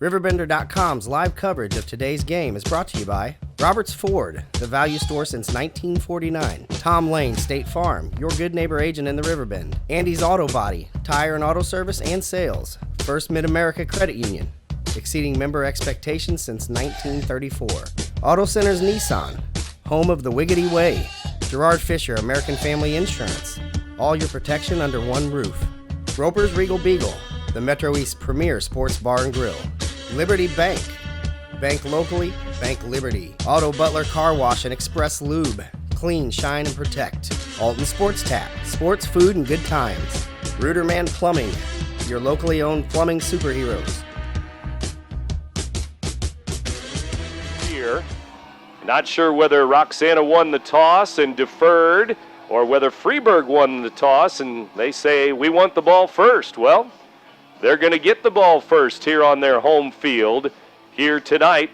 RiverBender.com's live coverage of today's game is brought to you by Roberts Ford, the value store since 1949. Tom Lane State Farm, your good neighbor agent in the Riverbend. Andy's Auto Body, tire and auto service and sales. First Mid-America Credit Union, exceeding member expectations since 1934. Auto Centers Nissan, home of the Wiggity Way. Gerard Fisher, American Family Insurance, all your protection under one roof. Roper's Regal Beagle, the Metro East premier sports bar and grill. Liberty Bank. Bank locally, bank Liberty. Auto Butler Car Wash and Express Lube. Clean, shine, and protect. Alton Sports Tap. Sports, food, and good times. Ruderman Plumbing. Your locally owned plumbing superheroes. Here, not sure whether Roxana won the toss and deferred or whether Freeburg won the toss and they say we want the ball first. Well, they're going to get the ball first here on their home field here tonight.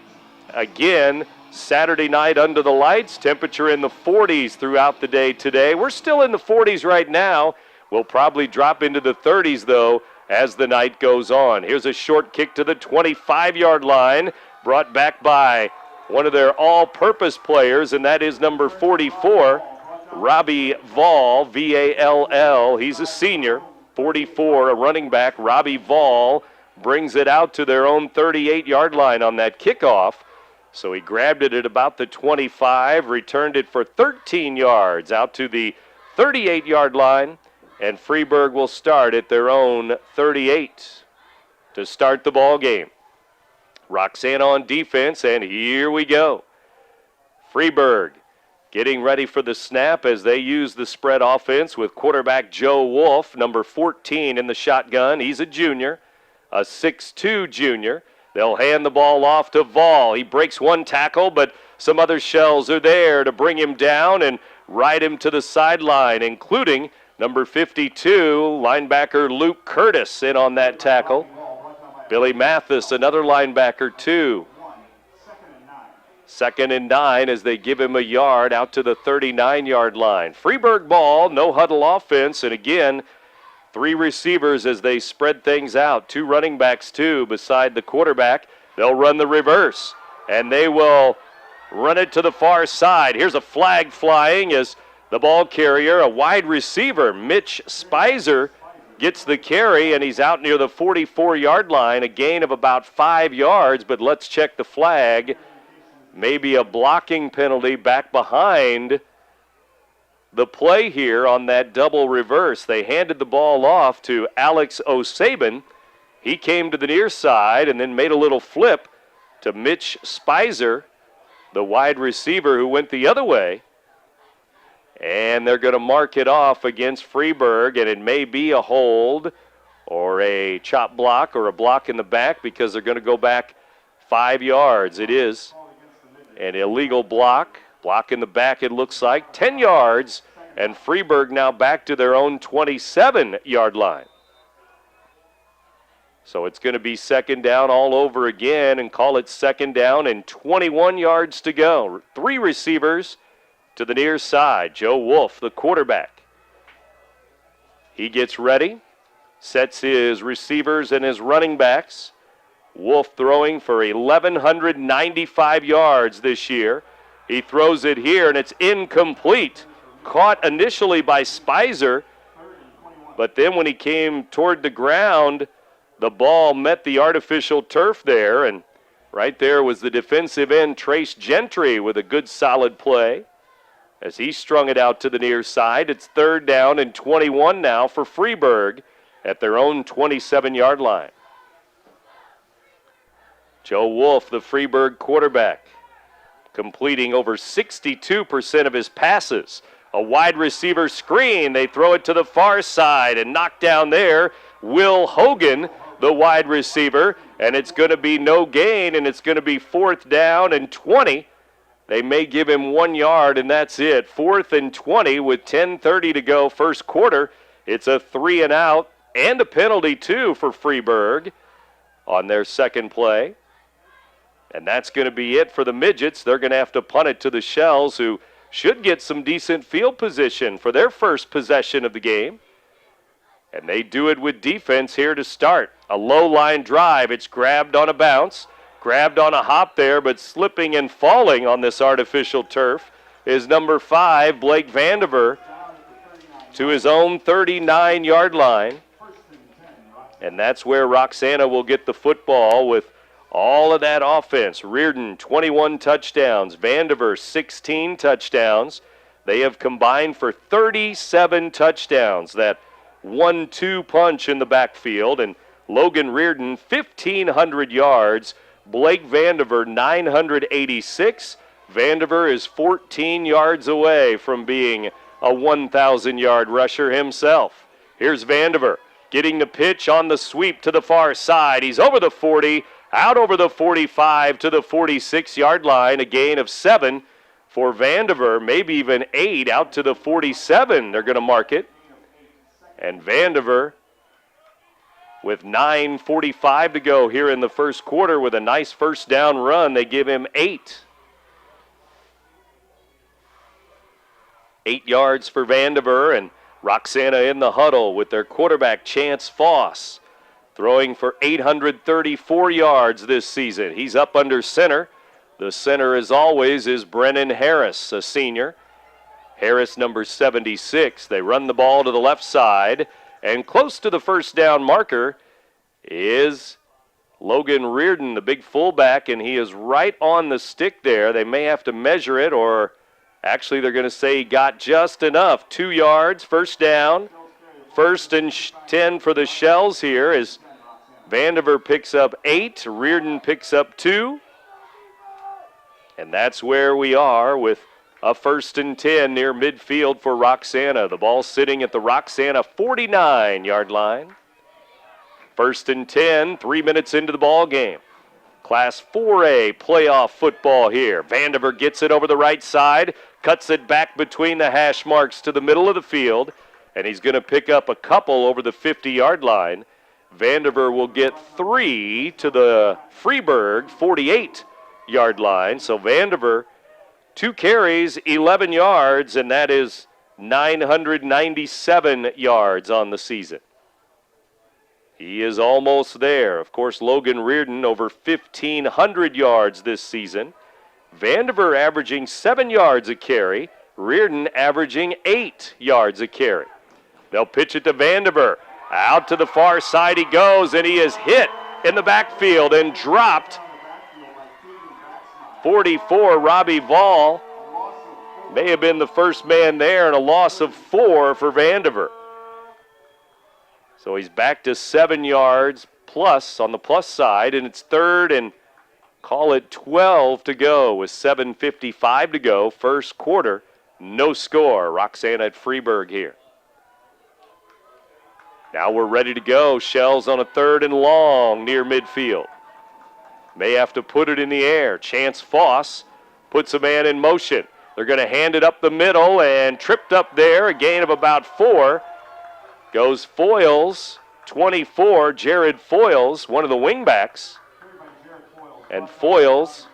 Again, Saturday night under the lights, temperature in the 40s throughout the day today. We're still in the 40s right now. We'll probably drop into the 30s, though, as the night goes on. Here's a short kick to the 25-yard line, brought back by one of their all-purpose players, and that is number 44, Robbie Vall, V-A-L-L. He's a senior. 44, a running back, Robbie Vall, brings it out to their own 38-yard line on that kickoff. So he grabbed it at about the 25, returned it for 13 yards out to the 38-yard line, and Freeburg will start at their own 38 to start the ball game. Roxana on defense, and here we go. Freeburg getting ready for the snap as they use the spread offense with quarterback Joe Wolf, number 14 in the shotgun. He's a junior, a 6'2 junior. They'll hand the ball off to Vall. He breaks one tackle, but some other Shells are there to bring him down and ride him to the sideline, including number 52, linebacker Luke Curtis, in on that tackle. Billy Mathis, another linebacker, too. 2nd and 9 as they give him a yard out to the 39-yard line. Freeburg ball, no huddle offense, and again, 3 receivers as they spread things out. 2 running backs, too, beside the quarterback. They'll run the reverse, and they will run it to the far side. Here's a flag flying as the ball carrier, a wide receiver, Mitch Spicer, gets the carry, and he's out near the 44-yard line, a gain of about 5 yards, but let's check the flag. Maybe a blocking penalty back behind the play here on that double reverse. They handed the ball off to Alex O'Sabin. He came to the near side and then made a little flip to Mitch Spicer, the wide receiver who went the other way. And they're going to mark it off against Freeburg, and it may be a hold or a chop block or a block in the back because they're going to go back 5 yards. It is an illegal block. Block in the back, it looks like. 10 yards, and Freeburg now back to their own 27-yard line. So it's going to be 2nd down all over again, and call it 2nd down and 21 yards to go. 3 receivers to the near side. Joe Wolf, the quarterback. He gets ready, sets his receivers and his running backs. Wolf throwing for 1,195 yards this year. He throws it here, and it's incomplete. Caught initially by Spicer, but then when he came toward the ground, the ball met the artificial turf there, and right there was the defensive end, Trace Gentry, with a good solid play. As he strung it out to the near side, it's 3rd down and 21 now for Freeburg at their own 27-yard line. Joe Wolf, the Freeburg quarterback, completing over 62% of his passes. A wide receiver screen. They throw it to the far side and knock down there. Will Hogan, the wide receiver, and it's going to be no gain, and it's going to be 4th down and 20. They may give him 1 yard, and that's it. 4th and 20 with 10:30 to go first quarter. It's a 3 and out and a penalty, too, for Freeburg on their second play. And that's going to be it for the Midgets. They're going to have to punt it to the Shells, who should get some decent field position for their first possession of the game. And they do it with defense here to start. A low line drive. It's grabbed on a bounce, grabbed on a hop there, but slipping and falling on this artificial turf is number 5, Blake Vandiver, to his own 39-yard line. And that's where Roxana will get the football with all of that offense. Reardon, 21 touchdowns. Vandiver, 16 touchdowns. They have combined for 37 touchdowns. That 1-2 punch in the backfield. And Logan Reardon, 1,500 yards. Blake Vandiver, 986. Vandiver is 14 yards away from being a 1,000-yard rusher himself. Here's Vandiver getting the pitch on the sweep to the far side. He's over the 40, out over the 45 to the 46-yard line. A gain of 7 for Vandiver, maybe even 8 out to the 47. They're going to mark it. And Vandiver, with 9:45 to go here in the first quarter, with a nice first down run, they give him 8. 8 yards for Vandiver, and Roxana in the huddle with their quarterback, Chance Foss, throwing for 834 yards this season. He's up under center. The center, as always, is Brennan Harris, a senior. Harris, number 76. They run the ball to the left side, and close to the first down marker is Logan Reardon, the big fullback, and he is right on the stick there. They may have to measure it, or actually they're going to say he got just enough. 2 yards, first down. First and 10 for the Shells here as Vandiver picks up 8, Reardon picks up 2. And that's where we are with a first and 10 near midfield for Roxana. The ball sitting at the Roxana 49-yard line. First and 10, 3 minutes into the ball game. Class 4A playoff football here. Vandiver gets it over the right side, cuts it back between the hash marks to the middle of the field, and he's going to pick up a couple over the 50-yard line. Vandiver will get 3 to the Freeburg 48-yard line. So Vandiver, 2 carries, 11 yards, and that is 997 yards on the season. He is almost there. Of course, Logan Reardon over 1,500 yards this season. Vandiver averaging 7 yards a carry. Reardon averaging 8 yards a carry. They'll pitch it to Vandiver. Out to the far side he goes, and he is hit in the backfield and dropped. 44, Robbie Vall, may have been the first man there, and a loss of 4 for Vandiver. So he's back to 7 yards plus on the plus side, and it's third and call it 12 to go with 7:55 to go. First quarter, no score. Roxana at Freeburg here. Now we're ready to go. Shells on a third and long near midfield. May have to put it in the air. Chance Foss puts a man in motion. They're going to hand it up the middle and tripped up there. A gain of about 4. Goes Foyles, 24, Jared Foyles, one of the wingbacks. And Foyles,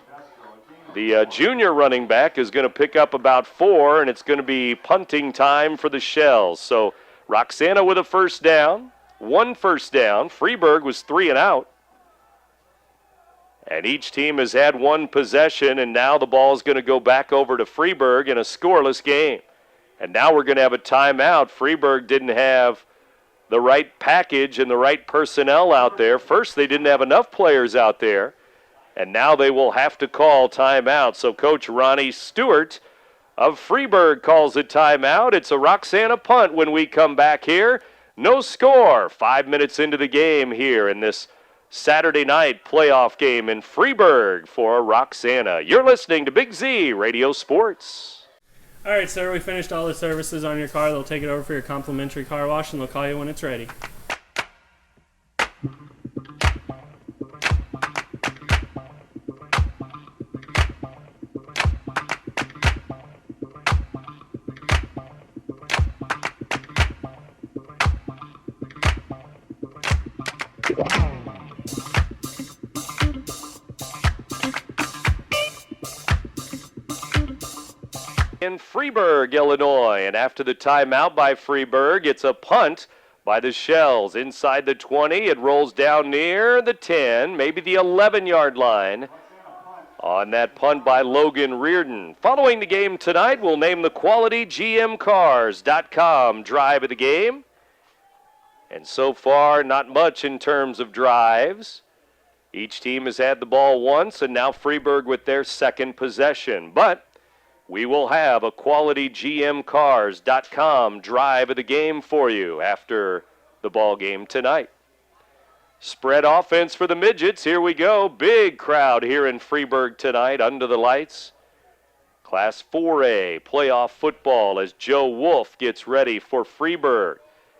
the junior running back, is going to pick up about 4, and it's going to be punting time for the Shells. So Roxana with a first down, 1 first down. Freeburg was 3 and out. And each team has had 1 possession, and now the ball is going to go back over to Freeburg in a scoreless game. And now we're going to have a timeout. Freeburg didn't have the right package and the right personnel out there. First, they didn't have enough players out there, and now they will have to call timeout. So Coach Ronnie Stewart of Freeburg calls a timeout. It's a Roxana punt when we come back here. No score. 5 minutes into the game here in this Saturday night playoff game in Freeburg for Roxana. You're listening to Big Z Radio Sports. All right, sir, we finished all the services on your car. They'll take it over for your complimentary car wash, and they'll call you when it's ready. In Freeburg, Illinois, and after the timeout by Freeburg, it's a punt by the Shells. Inside the 20, it rolls down near the 10, maybe the 11-yard line on that punt by Logan Reardon. Following the game tonight, we'll name the quality GMcars.com drive of the game. And so far, not much in terms of drives. Each team has had the ball once, and now Freeburg with their second possession. But we will have a quality GMcars.com drive of the game for you after the ball game tonight. Spread offense for the Midgets. Here we go. Big crowd here in Freeburg tonight under the lights. Class 4A playoff football as Joe Wolf gets ready for Freeburg.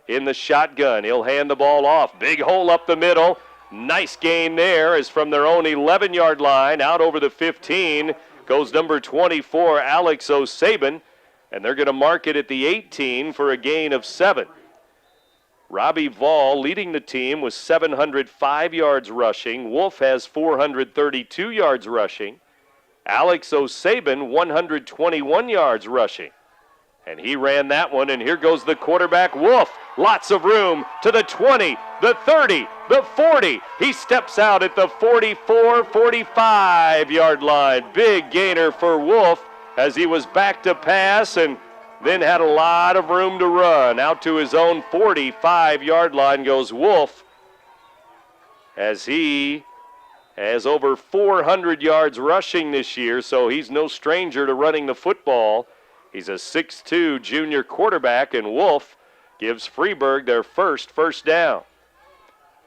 In the shotgun, he'll hand the ball off. Big hole up the middle. Nice gain there is from their own 11-yard line. Out over the 15 goes number 24, Alex O'Sabin, and they're going to mark it at the 18 for a gain of 7. Robbie Vall leading the team with 705 yards rushing. Wolf has 432 yards rushing. Alex O'Sabin, 121 yards rushing. And he ran that one, and here goes the quarterback, Wolf. Lots of room to the 20, the 30, the 40. He steps out at the 44, 45-yard line. Big gainer for Wolf as he was back to pass and then had a lot of room to run. Out to his own 45-yard line goes Wolf as he has over 400 yards rushing this year, so he's no stranger to running the football. He's a 6'2" junior quarterback, and Wolf gives Freeburg their first down.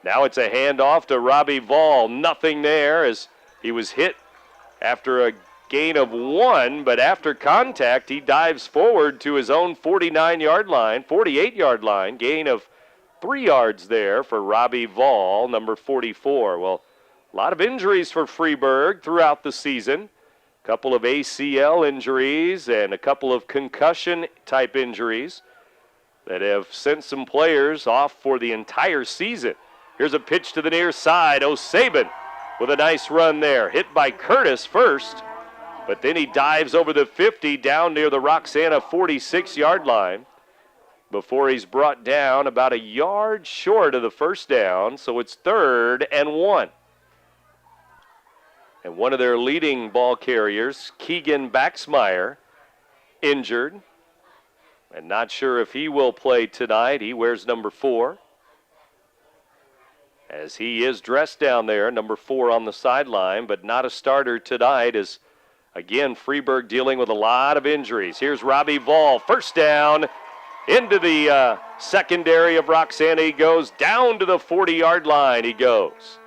Now it's a handoff to Robbie Vall. Nothing there as he was hit after a gain of 1, but after contact, he dives forward to his own 49-yard line, 48-yard line, gain of 3 yards there for Robbie Vall, number 44. Well, a lot of injuries for Freeburg throughout the season. A couple of ACL injuries and a couple of concussion-type injuries that have sent some players off for the entire season. Here's a pitch to the near side. O'Sabin with a nice run there. Hit by Curtis first, but then he dives over the 50 down near the Roxana 46-yard line before he's brought down about a yard short of the first down, so it's 3rd and 1. And one of their leading ball carriers, Keegan Baxmeyer, injured. And not sure if he will play tonight. He wears number 4. As he is dressed down there, number 4 on the sideline, but not a starter tonight as, again, Freeburg dealing with a lot of injuries. Here's Robbie Vall, first down. Into the secondary of Roxana he goes. Down to the 40-yard line he goes.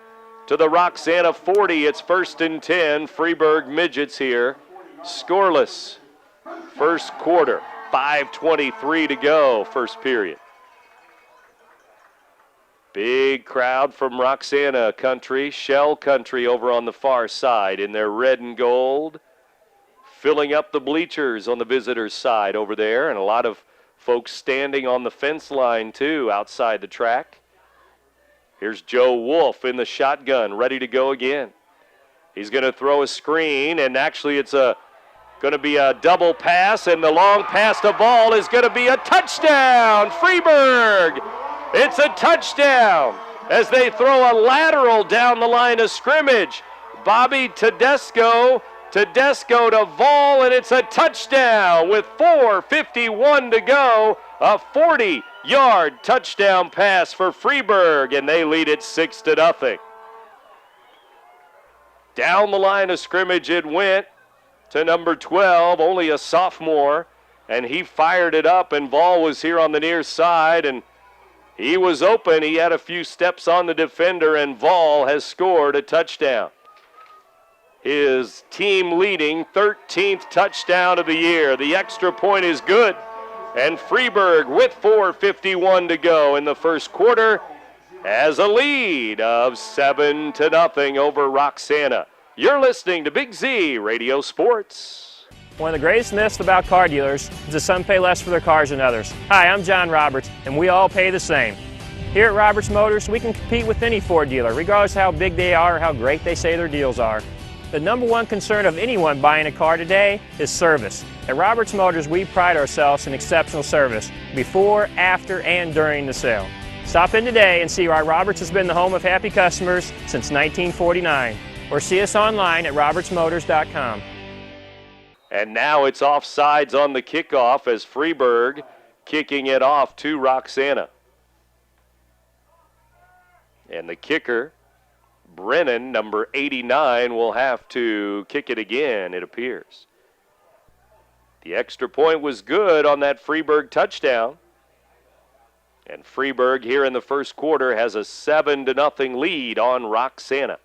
To the Roxana 40, it's 1st and 10. Freeburg Midgets here. Scoreless. First quarter. 5:23 to go, first period. Big crowd from Roxana country, Shell country over on the far side in their red and gold. Filling up the bleachers on the visitors' side over there, and a lot of folks standing on the fence line too outside the track. Here's Joe Wolf in the shotgun, ready to go again. He's going to throw a screen, and actually it's going to be a double pass, and the long pass to Vall is going to be a touchdown. Freeburg! It's a touchdown as they throw a lateral down the line of scrimmage. Bobby Tedesco to Vall, and it's a touchdown with 4:51 to go. A 40-yard touchdown pass for Freeburg, and they lead it 6-0. Down the line of scrimmage it went to number 12, only a sophomore, and he fired it up, and Vall was here on the near side, and he was open. He had a few steps on the defender, and Vall has scored a touchdown. His team-leading 13th touchdown of the year. The extra point is good. And Freeburg, with 4:51 to go in the first quarter, has a lead of 7-0 over Roxana. You're listening to Big Z Radio Sports. One of the greatest myths about car dealers is that some pay less for their cars than others. Hi, I'm John Roberts, and we all pay the same. Here at Roberts Motors, we can compete with any Ford dealer, regardless of how big they are or how great they say their deals are. The number one concern of anyone buying a car today is service. At Roberts Motors, we pride ourselves in exceptional service before, after, and during the sale. Stop in today and see why Roberts has been the home of happy customers since 1949. Or see us online at RiverBender.com. And now it's offsides on the kickoff as Freeburg kicking it off to Roxana. And the kicker, Brennan, number 89, will have to kick it again, it appears. The extra point was good on that Freeburg touchdown. And Freeburg here in the first quarter has a 7-0 lead on Roxana.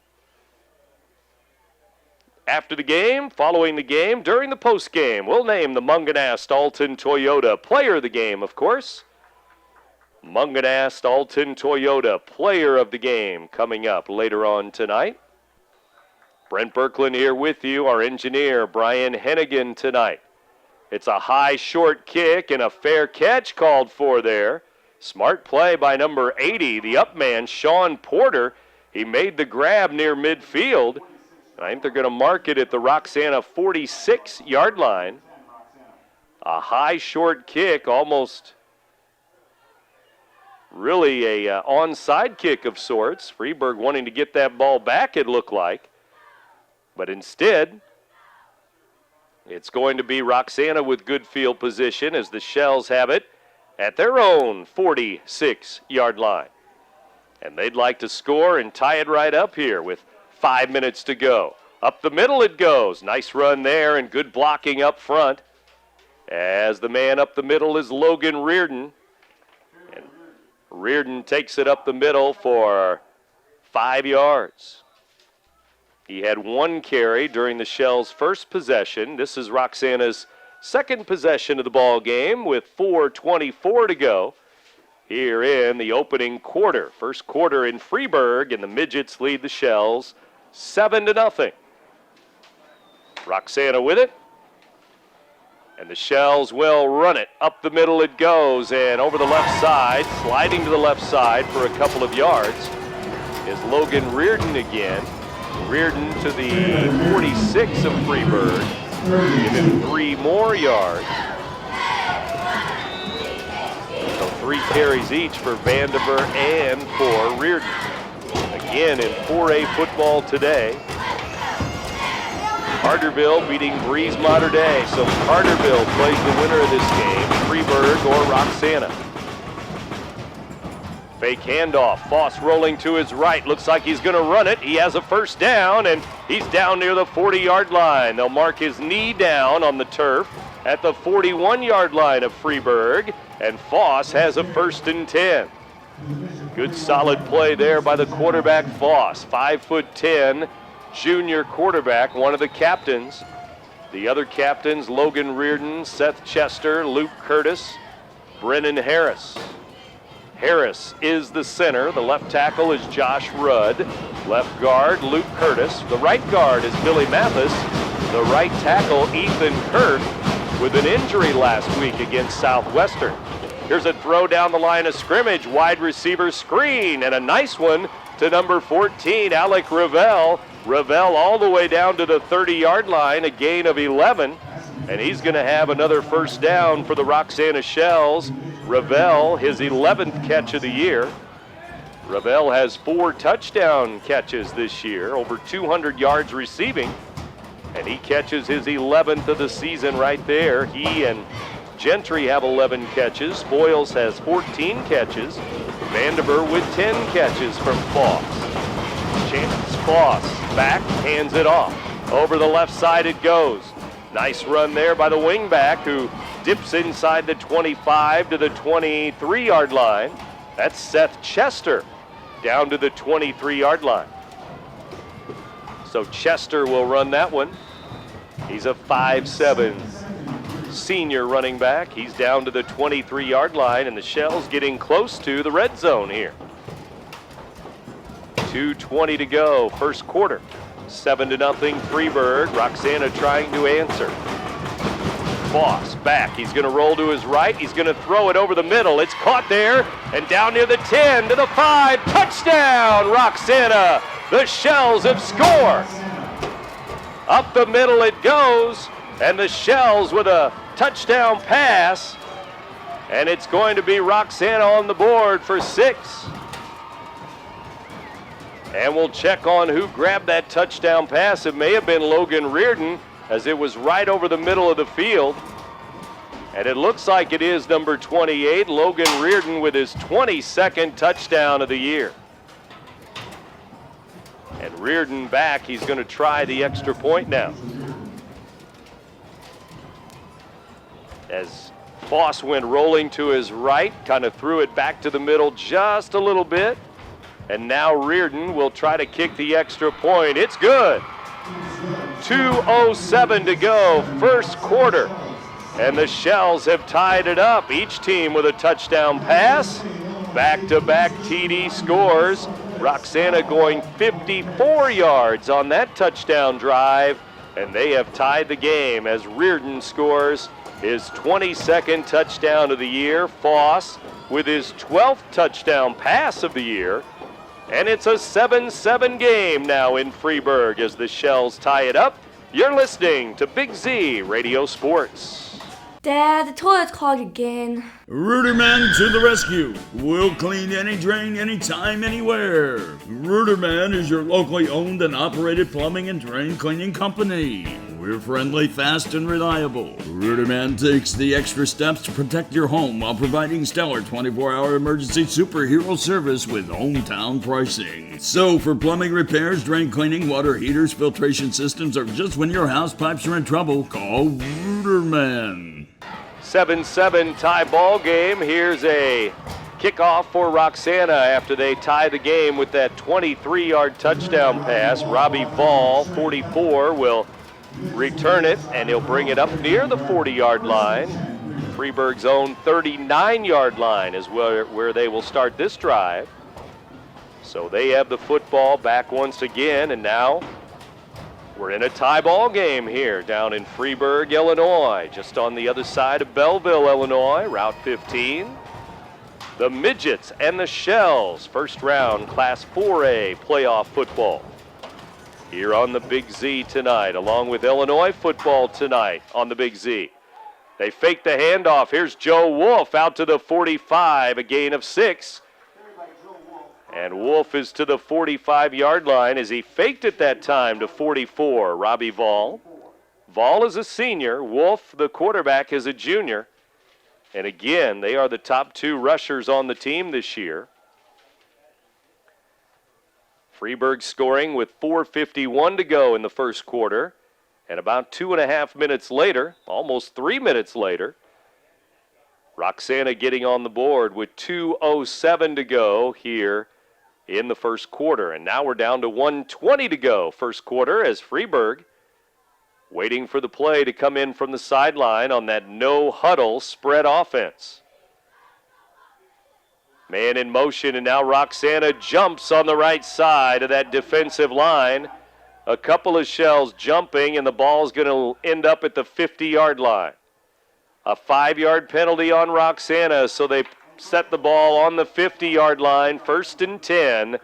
After the game, following the game, during the postgame, we'll name the Munganast Alton Toyota player of the game, of course. Munganast Alton Toyota player of the game coming up later on tonight. Brent Berkland here with you, our engineer Brian Hennigan tonight. It's a high short kick and a fair catch called for there. Smart play by number 80, the up man, Sean Porter. He made the grab near midfield. I think they're going to mark it at the Roxana 46-yard line. A high short kick, almost really a onside kick of sorts. Freeburg wanting to get that ball back, it looked like. But instead, it's going to be Roxana with good field position as the Shells have it at their own 46-yard line. And they'd like to score and tie it right up here with 5 minutes to go. Up the middle it goes. Nice run there and good blocking up front. As the man up the middle is Logan Reardon. And Reardon takes it up the middle for 5 yards. He had one carry during the Shells' first possession. This is Roxana's second possession of the ball game with 4:24 to go here in the opening quarter. First quarter in Freeburg, and the Midgets lead the Shells 7-0. Roxana with it. And the Shells will run it. Up the middle it goes, and over the left side, sliding to the left side for a couple of yards, is Logan Reardon again. Reardon to the 46 of Freeburg. Give him 3 more yards. So 3 carries each for Vandiver and for Reardon. Again in 4A football today. Carterville beating Breeze Mater Dei. So Carterville plays the winner of this game, Freeburg or Roxana. Fake handoff. Foss rolling to his right. Looks like he's going to run it. He has a first down, and he's down near the 40-yard line. They'll mark his knee down on the turf at the 41-yard line of Freeburg, and Foss has a 1st and 10. Good solid play there by the quarterback Foss. 5'10", junior quarterback, one of the captains. The other captains, Logan Reardon, Seth Chester, Luke Curtis, Brennan Harris. Harris is the center. The left tackle is Josh Rudd. Left guard, Luke Curtis. The right guard is Billy Mathis. The right tackle, Ethan Kirk, with an injury last week against Southwestern. Here's a throw down the line of scrimmage. Wide receiver screen, and a nice one to number 14, Alec Ravel. Ravel all the way down to the 30-yard line, a gain of 11. And he's going to have another first down for the Roxana Shells. Ravel, his 11th catch of the year. Ravel has 4 touchdown catches this year, over 200 yards receiving. And he catches his 11th of the season right there. He and Gentry have 11 catches. Boyles has 14 catches. Vandiver with 10 catches from Foss. Chance Foss back, hands it off. Over the left side it goes. Nice run there by the wingback who dips inside the 25 to the 23-yard line. That's Seth Chester down to the 23-yard line. So Chester will run that one. He's a 5'7" senior running back. He's down to the 23-yard line, and the Shells getting close to the red zone here. 2:20 to go, first quarter. 7-0 Freeburg. Roxana trying to answer. Foss back. He's going to roll to his right. He's going to throw it over the middle. It's caught there and down near the 10 to the 5. Touchdown, Roxana. The Shells have scored. Up the middle it goes, and the Shells with a touchdown pass And it's going to be Roxana on the board for 6. And we'll check on who grabbed that touchdown pass. It may have been Logan Reardon, as it was right over the middle of the field. And it looks like it is number 28, Logan Reardon, with his 22nd touchdown of the year. And Reardon back, he's going to try the extra point now. As Foss went rolling to his right, kind of threw it back to the middle just a little bit. And now Reardon will try to kick the extra point. It's good. 2:07 to go, first quarter. And the Shells have tied it up. Each team with a touchdown pass. Back-to-back TD scores. Roxana going 54 yards on that touchdown drive. And they have tied the game as Reardon scores his 22nd touchdown of the year. Foss with his 12th touchdown pass of the year. And it's a 7-7 game now in Freeburg as the Shells tie it up. You're listening to Big Z Radio Sports. Dad, the toilet's clogged again. Rooterman to the rescue. We'll clean any drain, anytime, anywhere. Rooterman is your locally owned and operated plumbing and drain cleaning company. We're friendly, fast, and reliable. Rooterman takes the extra steps to protect your home while providing stellar 24-hour emergency superhero service with hometown pricing. So for plumbing repairs, drain cleaning, water heaters, filtration systems, or just when your house pipes are in trouble, call Rooterman. 7-7 tie ball game. Here's a kickoff for Roxana after they tie the game with that 23-yard touchdown pass. Robbie Ball, 44, will return it, and he'll bring it up near the 40-yard line. Freeburg's own 39-yard line is where they will start this drive. So they have the football back once again, and now we're in a tie ball game here down in Freeburg, Illinois, just on the other side of Belleville, Illinois, Route 15. The Midgets and the Shells, first round Class 4A playoff football. Here on the Big Z tonight, along with Illinois football tonight on the Big Z. They fake the handoff. Here's Joe Wolf out to the 45, a gain of 6. And Wolf is to the 45-yard line as he faked it that time to 44, Robbie Vall. Vall is a senior. Wolf, the quarterback, is a junior. And again, they are the top 2 rushers on the team this year. Freeburg scoring with 4:51 to go in the first quarter. And about 2.5 minutes later, almost 3 minutes later, Roxana getting on the board with 2:07 to go here in the first quarter. And now we're down to 1:20 to go first quarter as Freeburg waiting for the play to come in from the sideline on that no huddle spread offense. Man in motion, and now Roxana jumps on the right side of that defensive line. A couple of Shells jumping, and the ball's going to end up at the 50-yard line. A 5-yard penalty on Roxana, so they set the ball on the 50-yard line. 1st and 10,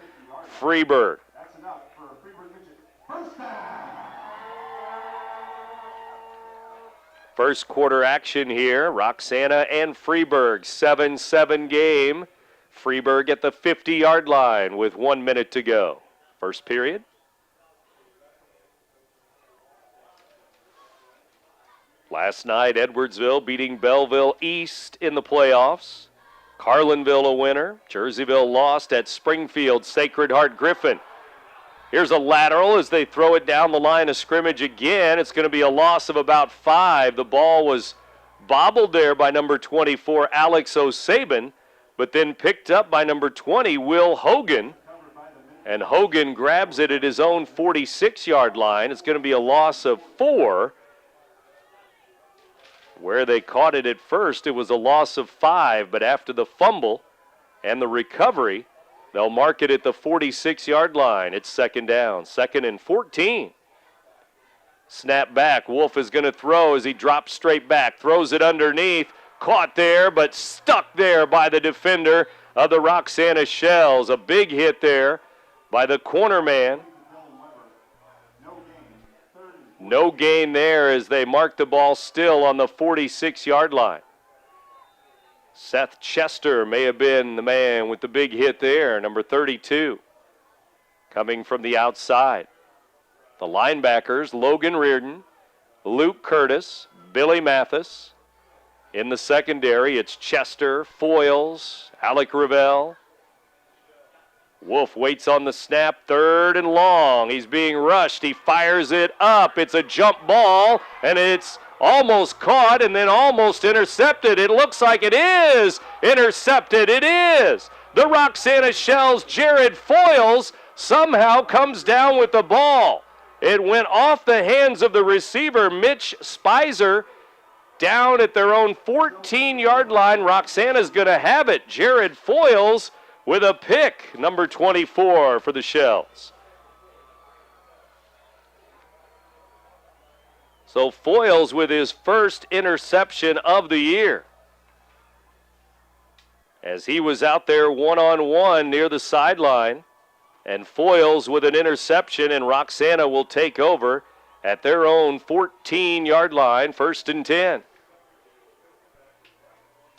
Freeburg. That's enough for Freeburg Midgets. First down. First quarter action here. Roxana and Freeburg, 7-7 game. Freeburg at the 50-yard line with 1 minute to go. First period. Last night, Edwardsville beating Belleville East in the playoffs. Carlinville a winner. Jerseyville lost at Springfield Sacred Heart Griffin. Here's a lateral as they throw it down the line of scrimmage again. It's going to be a loss of about 5. The ball was bobbled there by number 24, Alex O'Sabin, but then picked up by number 20, Will Hogan. And Hogan grabs it at his own 46-yard line. It's going to be a loss of 4. Where they caught it at first, it was a loss of 5, but after the fumble and the recovery, they'll mark it at the 46-yard line. It's second down, 2nd and 14. Snap back. Wolf is going to throw as he drops straight back, throws it underneath, caught there, but stuck there by the defender of the Roxana Shells. A big hit there by the corner man. No gain there as they mark the ball still on the 46-yard line. Seth Chester may have been the man with the big hit there, number 32, coming from the outside. The linebackers, Logan Reardon, Luke Curtis, Billy Mathis. In the secondary, it's Chester, Foyles, Alec Ravel. Wolf waits on the snap, 3rd and long. He's being rushed. He fires it up. It's a jump ball, and it's almost caught and then almost intercepted. It looks like it is intercepted. It is. The Roxana Shells, Jared Foyles, somehow comes down with the ball. It went off the hands of the receiver, Mitch Spicer, down at their own 14-yard line. Roxana's going to have it. Jared Foyles with a pick, number 24 for the Shells. So Foyles with his first interception of the year, as he was out there one-on-one near the sideline. And Foyles with an interception, and Roxana will take over at their own 14-yard line, 1st and 10.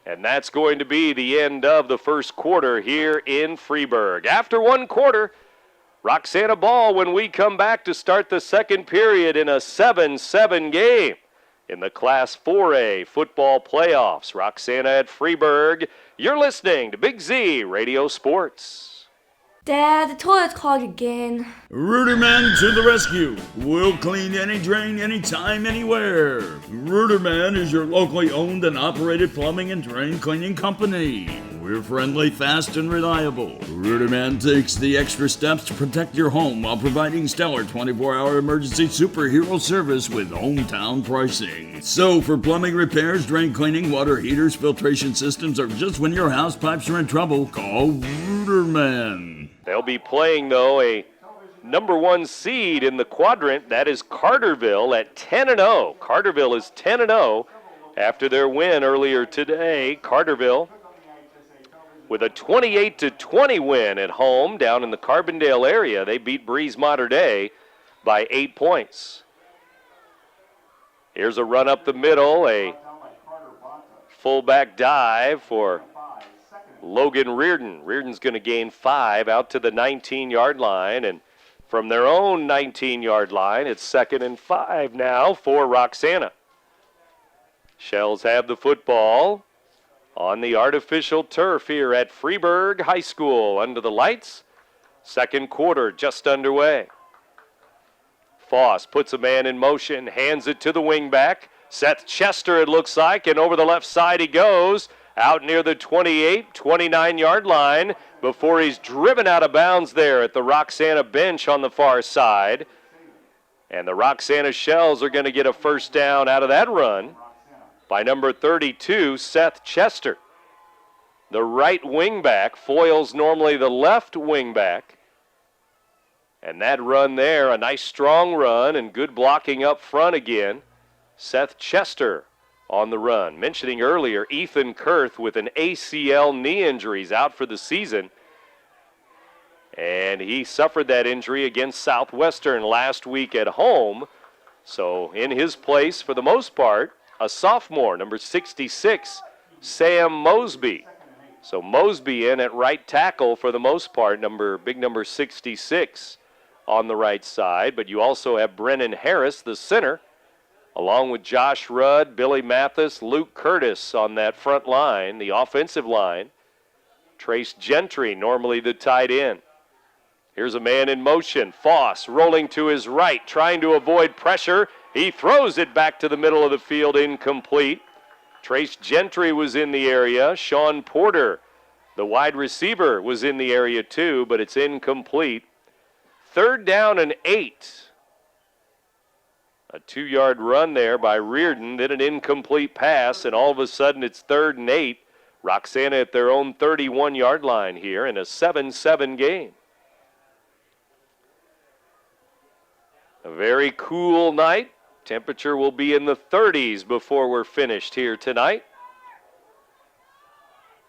And that's going to be the end of the first quarter here in Freeburg. After one quarter, Roxana ball when we come back to start the second period in a 7-7 game in the Class 4A football playoffs. Roxana at Freeburg. You're listening to Big Z Radio Sports. Dad, the toilet's clogged again. Ruderman to the rescue. We'll clean any drain, anytime, anywhere. Ruderman is your locally owned and operated plumbing and drain cleaning company. We're friendly, fast, and reliable. Ruderman takes the extra steps to protect your home while providing stellar 24-hour emergency superhero service with hometown pricing. So for plumbing repairs, drain cleaning, water heaters, filtration systems, or just when your house pipes are in trouble, call Ruderman. They'll be playing, though, a number 1 seed in the quadrant. That is Carterville at 10-0. Carterville is 10-0 after their win earlier today. Carterville with a 28-20 win at home down in the Carbondale area. They beat Breeze Mater Dei by 8 points. Here's a run up the middle, a fullback dive for Logan Reardon. Reardon's going to gain 5 out to the 19-yard line, and from their own 19-yard line, it's 2nd and 5 now for Roxana. Shells have the football on the artificial turf here at Freeburg High School under the lights. Second quarter just underway. Foss puts a man in motion, hands it to the wingback. Seth Chester, it looks like, and over the left side he goes, out near the 28, 29-yard line before he's driven out of bounds there at the Roxana bench on the far side. And the Roxana Shells are going to get a first down out of that run by number 32, Seth Chester. The right wingback, Foyles normally the left wingback. And that run there, a nice strong run and good blocking up front again. Seth Chester on the run. Mentioning earlier, Ethan Kurth with an ACL knee injury is out for the season. And he suffered that injury against Southwestern last week at home. So in his place, for the most part, a sophomore, number 66, Sam Mosby. So Mosby in at right tackle for the most part, big number 66 on the right side. But you also have Brennan Harris, the center, along with Josh Rudd, Billy Mathis, Luke Curtis on that front line, the offensive line. Trace Gentry, normally the tight end. Here's a man in motion. Foss rolling to his right, trying to avoid pressure. He throws it back to the middle of the field, incomplete. Trace Gentry was in the area. Sean Porter, the wide receiver, was in the area too, but it's incomplete. 3rd down and 8. A 2-yard run there by Reardon, then an incomplete pass, and all of a sudden it's 3rd and 8. Roxana at their own 31-yard line here in a 7-7 game. A very cool night. Temperature will be in the 30s before we're finished here tonight.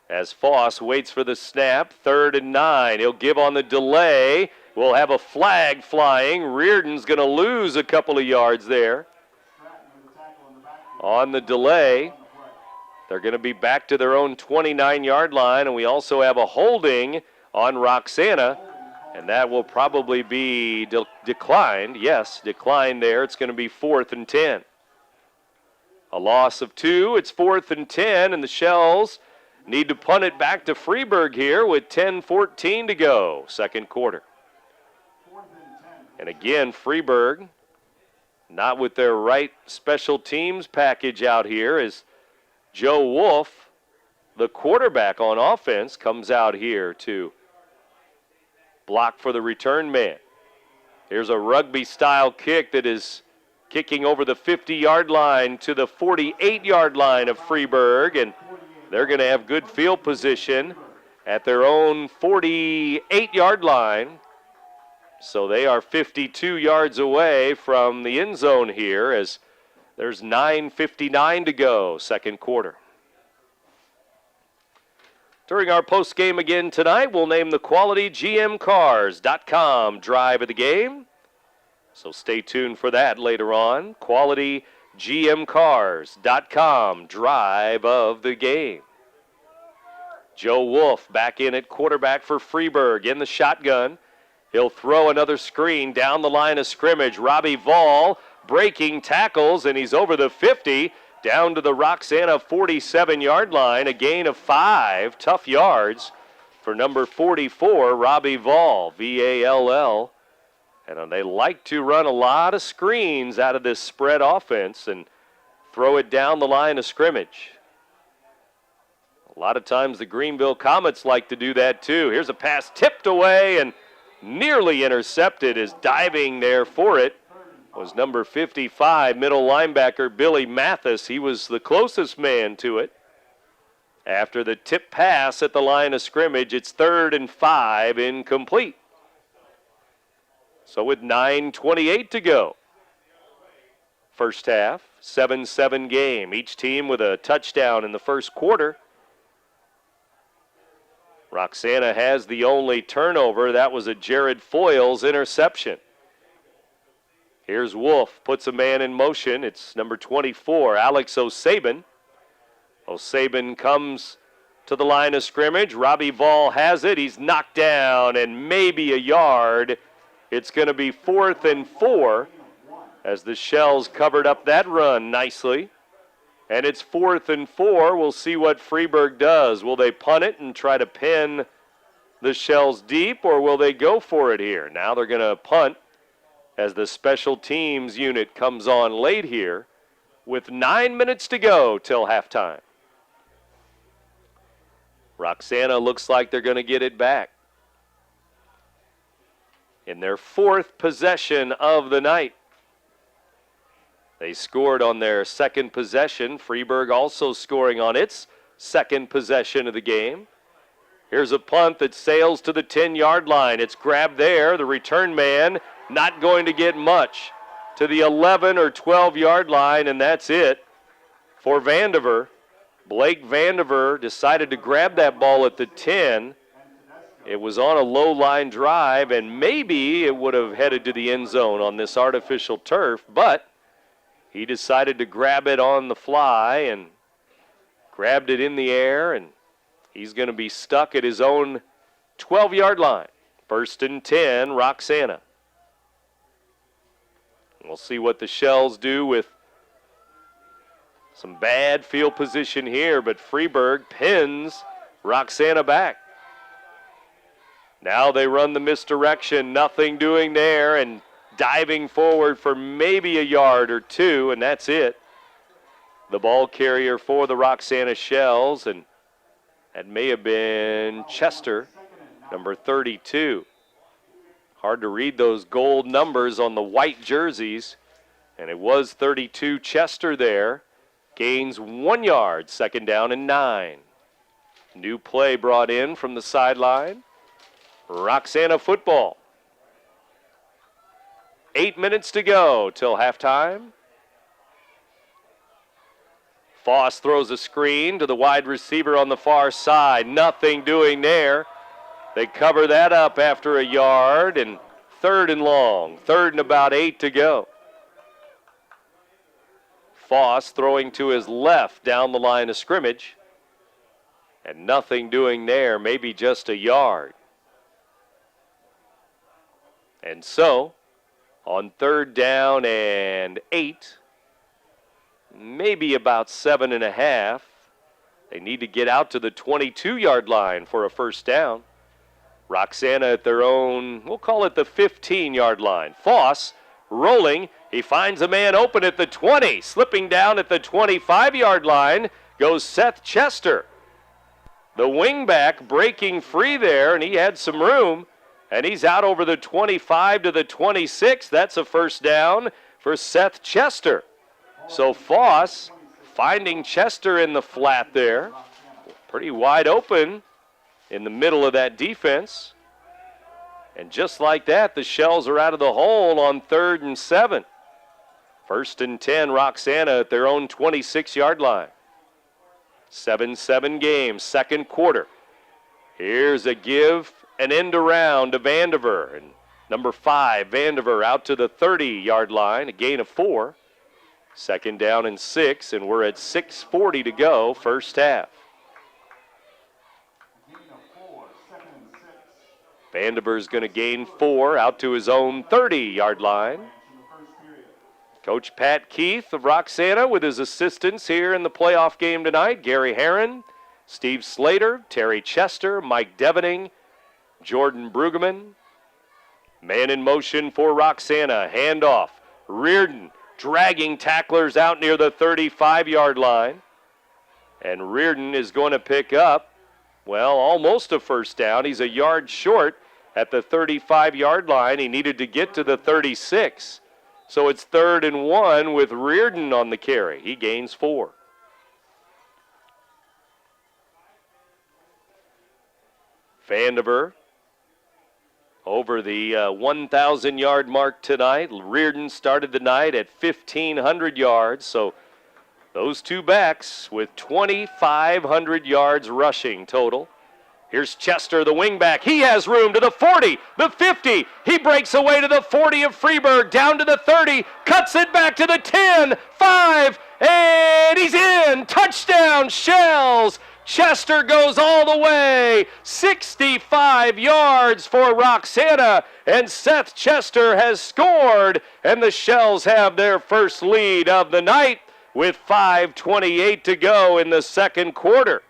As Foss waits for the snap, 3rd and 9. He'll give on the delay. We'll have a flag flying. Reardon's going to lose a couple of yards there on the delay. They're going to be back to their own 29-yard line, and we also have a holding on Roxana, and that will probably be declined. Yes, declined there. It's going to be 4th and 10. A loss of 2. It's 4th and 10, and the Shells need to punt it back to Freeburg here with 10:14 to go, second quarter. And again, Freeburg not with their right special teams package out here as Joe Wolf, the quarterback on offense, comes out here to block for the return man. Here's a rugby-style kick that is kicking over the 50-yard line to the 48-yard line of Freeburg, and they're going to have good field position at their own 48-yard line. So they are 52 yards away from the end zone here as there's 9:59 to go, second quarter. During our post game again tonight, we'll name the quality GMcars.com drive of the game. So stay tuned for that later on. Quality GMcars.com drive of the game. Joe Wolf back in at quarterback for Freeburg in the shotgun. He'll throw another screen down the line of scrimmage. Robbie Vall breaking tackles, and he's over the 50, down to the Roxana 47-yard line. A gain of 5 tough yards for number 44, Robbie Vall, V-A-L-L. And they like to run a lot of screens out of this spread offense and throw it down the line of scrimmage. A lot of times the Greenville Comets like to do that too. Here's a pass tipped away and nearly intercepted. As diving there for it was number 55, middle linebacker Billy Mathis. He was the closest man to it. After the tip pass at the line of scrimmage, it's 3rd and 5, incomplete. So with 9:28 to go. First half, 7-7 game. Each team with a touchdown in the first quarter. Roxana has the only turnover. That was a Jared Foyles interception. Here's Wolf, puts a man in motion. It's number 24, Alex O'Sabin. O'Sabin comes to the line of scrimmage. Robbie Vall has it. He's knocked down and maybe a yard. It's going to be 4th and 4 as the Shells covered up that run nicely. And it's 4th and 4. We'll see what Freeburg does. Will they punt it and try to pin the Shells deep, or will they go for it here? Now they're going to punt as the special teams unit comes on late here with 9 minutes to go till halftime. Roxana looks like they're going to get it back in their 4th possession of the night. They scored on their second possession. Freeburg also scoring on its second possession of the game. Here's a punt that sails to the 10-yard line. It's grabbed there. The return man not going to get much to the 11 or 12-yard line, and that's it for Vandiver. Blake Vandiver decided to grab that ball at the 10. It was on a low line drive, and maybe it would have headed to the end zone on this artificial turf, but he decided to grab it on the fly and grabbed it in the air, and he's going to be stuck at his own 12-yard line. 1st and 10, Roxana. We'll see what the Shells do with some bad field position here, but Freeburg pins Roxana back. Now they run the misdirection, nothing doing there, and diving forward for maybe a yard or 2, and that's it. The ball carrier for the Roxana Shells, and that may have been Chester, number 32. Hard to read those gold numbers on the white jerseys, and it was 32 Chester there. Gains 1 yard, 2nd down and 9. New play brought in from the sideline. Roxana football. 8 minutes to go till halftime. Foss throws a screen to the wide receiver on the far side. Nothing doing there. They cover that up after a yard, and 3rd and long. 3rd and about 8 to go. Foss throwing to his left down the line of scrimmage. And nothing doing there, maybe just a yard. And so, on 3rd down and 8, maybe about 7.5, they need to get out to the 22-yard line for a first down. Roxana at their own, we'll call it the 15-yard line. Foss rolling. He finds a man open at the 20. Slipping down at the 25-yard line goes Seth Chester. The wingback breaking free there, and he had some room, and he's out over the 25 to the 26. That's a first down for Seth Chester. So Foss finding Chester in the flat there. Pretty wide open in the middle of that defense. And just like that, the Shells are out of the hole on 3rd and 7. 1st and 10, Roxana at their own 26-yard line. 7-7 game, 2nd quarter. Here's a give, an end around to Vandiver. And number 5, Vandiver out to the 30-yard line, a gain of 4. 2nd down and 6, and we're at 6:40 to go, first half. Vandiver's going to gain 4 out to his own 30-yard line. Coach Pat Keith of Roxana with his assistants here in the playoff game tonight. Gary Herron, Steve Slater, Terry Chester, Mike Devening, Jordan Brueggemann. Man in motion for Roxana. Handoff. Reardon dragging tacklers out near the 35-yard line. And Reardon is going to pick up, well, almost a first down. He's a yard short at the 35-yard line. He needed to get to the 36. So it's 3rd and 1 with Reardon on the carry. He gains 4. Vandiver over the 1,000-yard mark tonight. Reardon started the night at 1,500 yards. So those two backs with 2,500 yards rushing total. Here's Chester, the wingback. He has room to the 40, the 50. He breaks away to the 40 of Freeburg, down to the 30, cuts it back to the 10, 5, and he's in. Touchdown, Shells. Chester goes all the way. 65 yards for Roxana, and Seth Chester has scored, and the Shells have their first lead of the night with 5:28 to go in the 2nd quarter.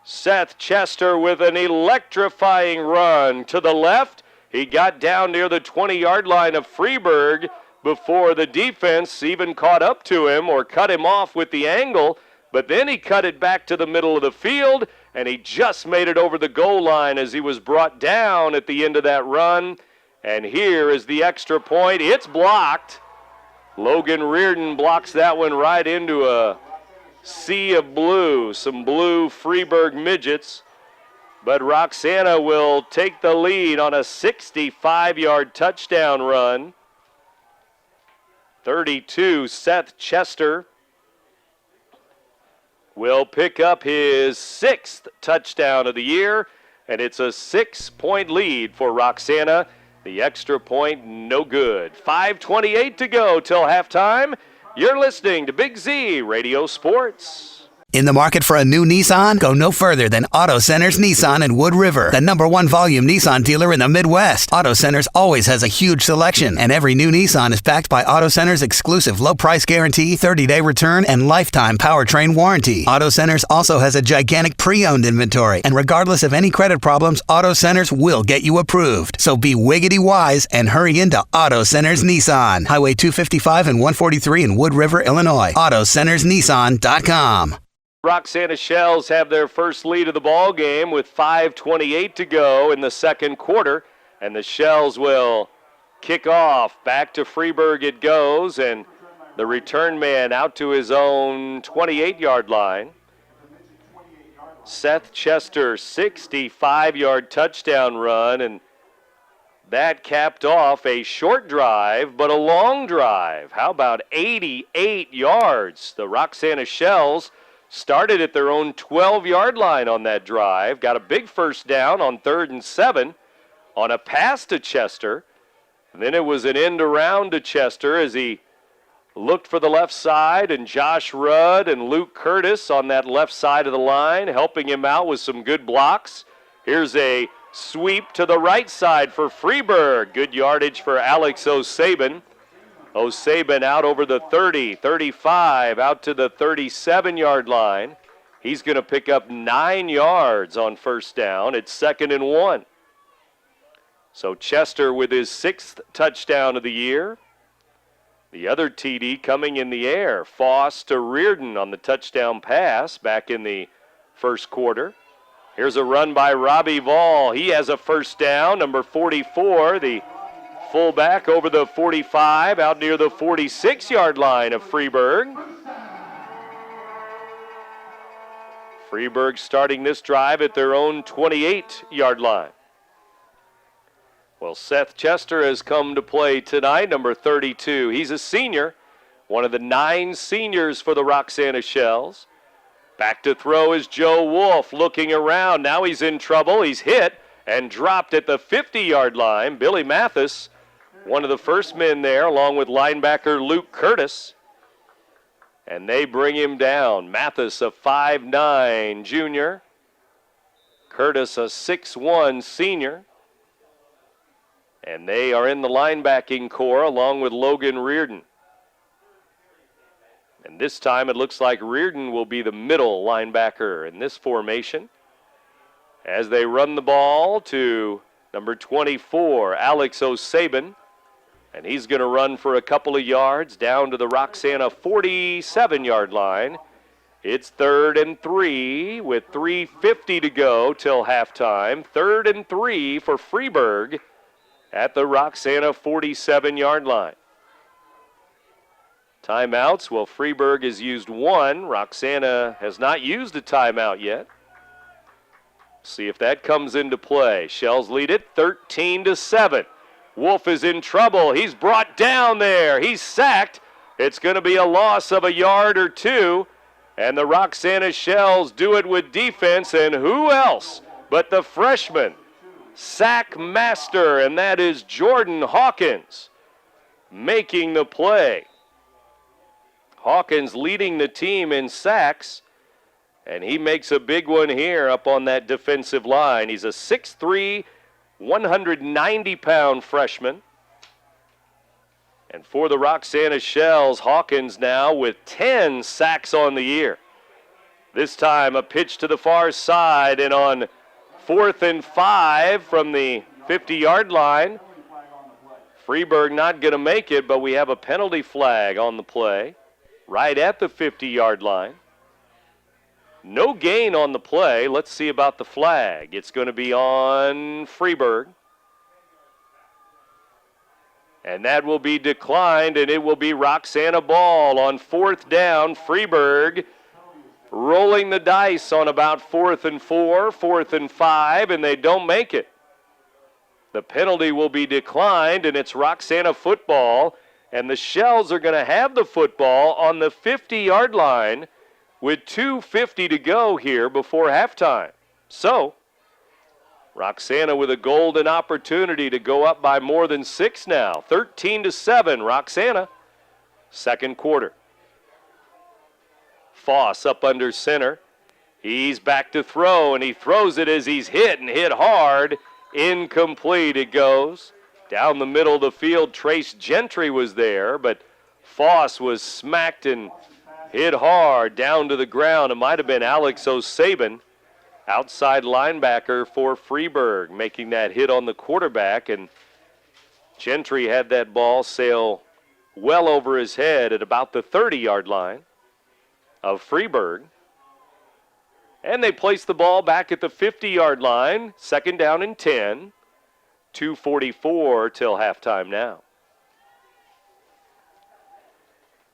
Seth Chester with an electrifying run to the left. He got down near the 20-yard line of Freeburg before the defense even caught up to him or cut him off with the angle, but then he cut it back to the middle of the field, and he just made it over the goal line as he was brought down at the end of that run. And here is the extra point. It's blocked. Logan Reardon blocks that one right into a sea of blue, some blue Freeburg Midgets. But Roxana will take the lead on a 65-yard touchdown run. 32, Seth Chester will pick up his 6th touchdown of the year, and it's a 6-point lead for Roxana. The extra point, no good. 5:28 to go till halftime. You're listening to Big Z Radio Sports. In the market for a new Nissan? Go no further than Auto Centers Nissan in Wood River, the #1 volume Nissan dealer in the Midwest. Auto Centers always has a huge selection, and every new Nissan is backed by Auto Centers' exclusive low price guarantee, 30-day return, and lifetime powertrain warranty. Auto Centers also has a gigantic pre-owned inventory, and regardless of any credit problems, Auto Centers will get you approved. So be wiggity wise and hurry into Auto Centers Nissan, Highway 255 and 143 in Wood River, Illinois. AutoCentersNissan.com. Roxana Shells have their first lead of the ball game with 5:28 to go in the 2nd quarter, and the Shells will kick off. Back to Freeburg it goes, and the return man out to his own 28-yard line. Seth Chester, 65-yard touchdown run, and that capped off a short drive, but a long drive. How about 88 yards? The Roxana Shells started at their own 12-yard line on that drive, got a big first down on 3rd and 7 on a pass to Chester. And then it was an end around to Chester as he looked for the left side, and Josh Rudd and Luke Curtis on that left side of the line, helping him out with some good blocks. Here's a sweep to the right side for Freeburg. Good yardage for Alex O'Saban. O'Saban out over the 30, 35, out to the 37-yard line. He's going to pick up 9 yards on first down. It's 2nd and 1. So Chester with his 6th touchdown of the year. The other TD coming in the air. Foss to Reardon on the touchdown pass back in the first quarter. Here's a run by Robbie Vall. He has a first down. Number 44, the fullback over the 45, out near the 46-yard line of Freeburg. Freeburg starting this drive at their own 28-yard line. Well, Seth Chester has come to play tonight, number 32. He's a senior, one of the 9 seniors for the Roxana Shells. Back to throw is Joe Wolf looking around. Now he's in trouble. He's hit and dropped at the 50-yard line. Billy Mathis, one of the first men there, along with linebacker Luke Curtis. And they bring him down. Mathis, a 5'9" junior. Curtis, a 6'1" senior. And they are in the linebacking core along with Logan Reardon. And this time it looks like Reardon will be the middle linebacker in this formation. As they run the ball to number 24, Alex O'Saban. And he's going to run for a couple of yards down to the Roxana 47-yard line. It's 3rd and 3 with 3:50 to go till halftime. 3rd and 3 for Freeburg at the Roxana 47-yard line. Timeouts, well, Freeburg has used 1. Roxana has not used a timeout yet. See if that comes into play. Shells lead it 13-7. Wolf is in trouble. He's brought down there. He's sacked. It's going to be a loss of a yard or 2. And the Roxana Shells do it with defense. And who else but the freshman sack master, and that is Jordan Hawkins making the play. Hawkins leading the team in sacks, and he makes a big one here up on that defensive line. He's a 6'3", 190-pound freshman. And for the Roxana Shells, Hawkins now with 10 sacks on the year. This time a pitch to the far side, and on 4th and 5 from the 50-yard line. Freeburg not going to make it, but we have a penalty flag on the play right at the 50-yard line. No gain on the play. Let's see about the flag. It's going to be on Freeburg. And that will be declined, and it will be Roxana ball on 4th down. Freeburg rolling the dice on about 4th and 4, 4th and 5, and they don't make it. The penalty will be declined, and it's Roxana football, and the Shells are going to have the football on the 50-yard line with 2:50 to go here before halftime. So, Roxana with a golden opportunity to go up by more than 6 now. 13-7, Roxana, second quarter. Foss up under center. He's back to throw, and he throws it as he's hit, and hit hard. Incomplete it goes. Down the middle of the field, Trace Gentry was there, but Foss was smacked and hit hard down to the ground. It might have been Alex O'Saban, outside linebacker for Freeburg, making that hit on the quarterback, and Gentry had that ball sail well over his head at about the 30-yard line of Freeburg. And they place the ball back at the 50-yard line, 2nd down and 10, 2:44 till halftime now.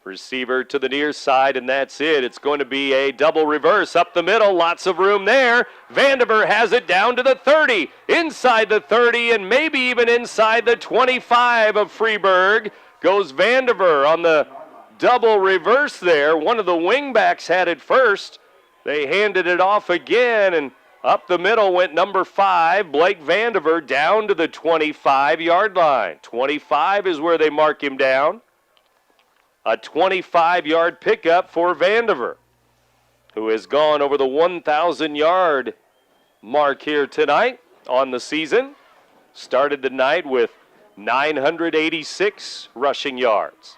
Receiver to the near side, and that's it. It's going to be a double reverse up the middle. Lots of room there. Vandiver has it down to the 30, inside the 30, and maybe even inside the 25 of Freeburg. Goes Vandiver on the double reverse there. One of the wingbacks had it first. They handed it off again, and up the middle went number 5, Blake Vandiver, down to the 25-yard line. 25 is where they mark him down. a 25-yard pickup for Vandiver, who has gone over the 1,000-yard mark here tonight on the season. Started the night with 986 rushing yards.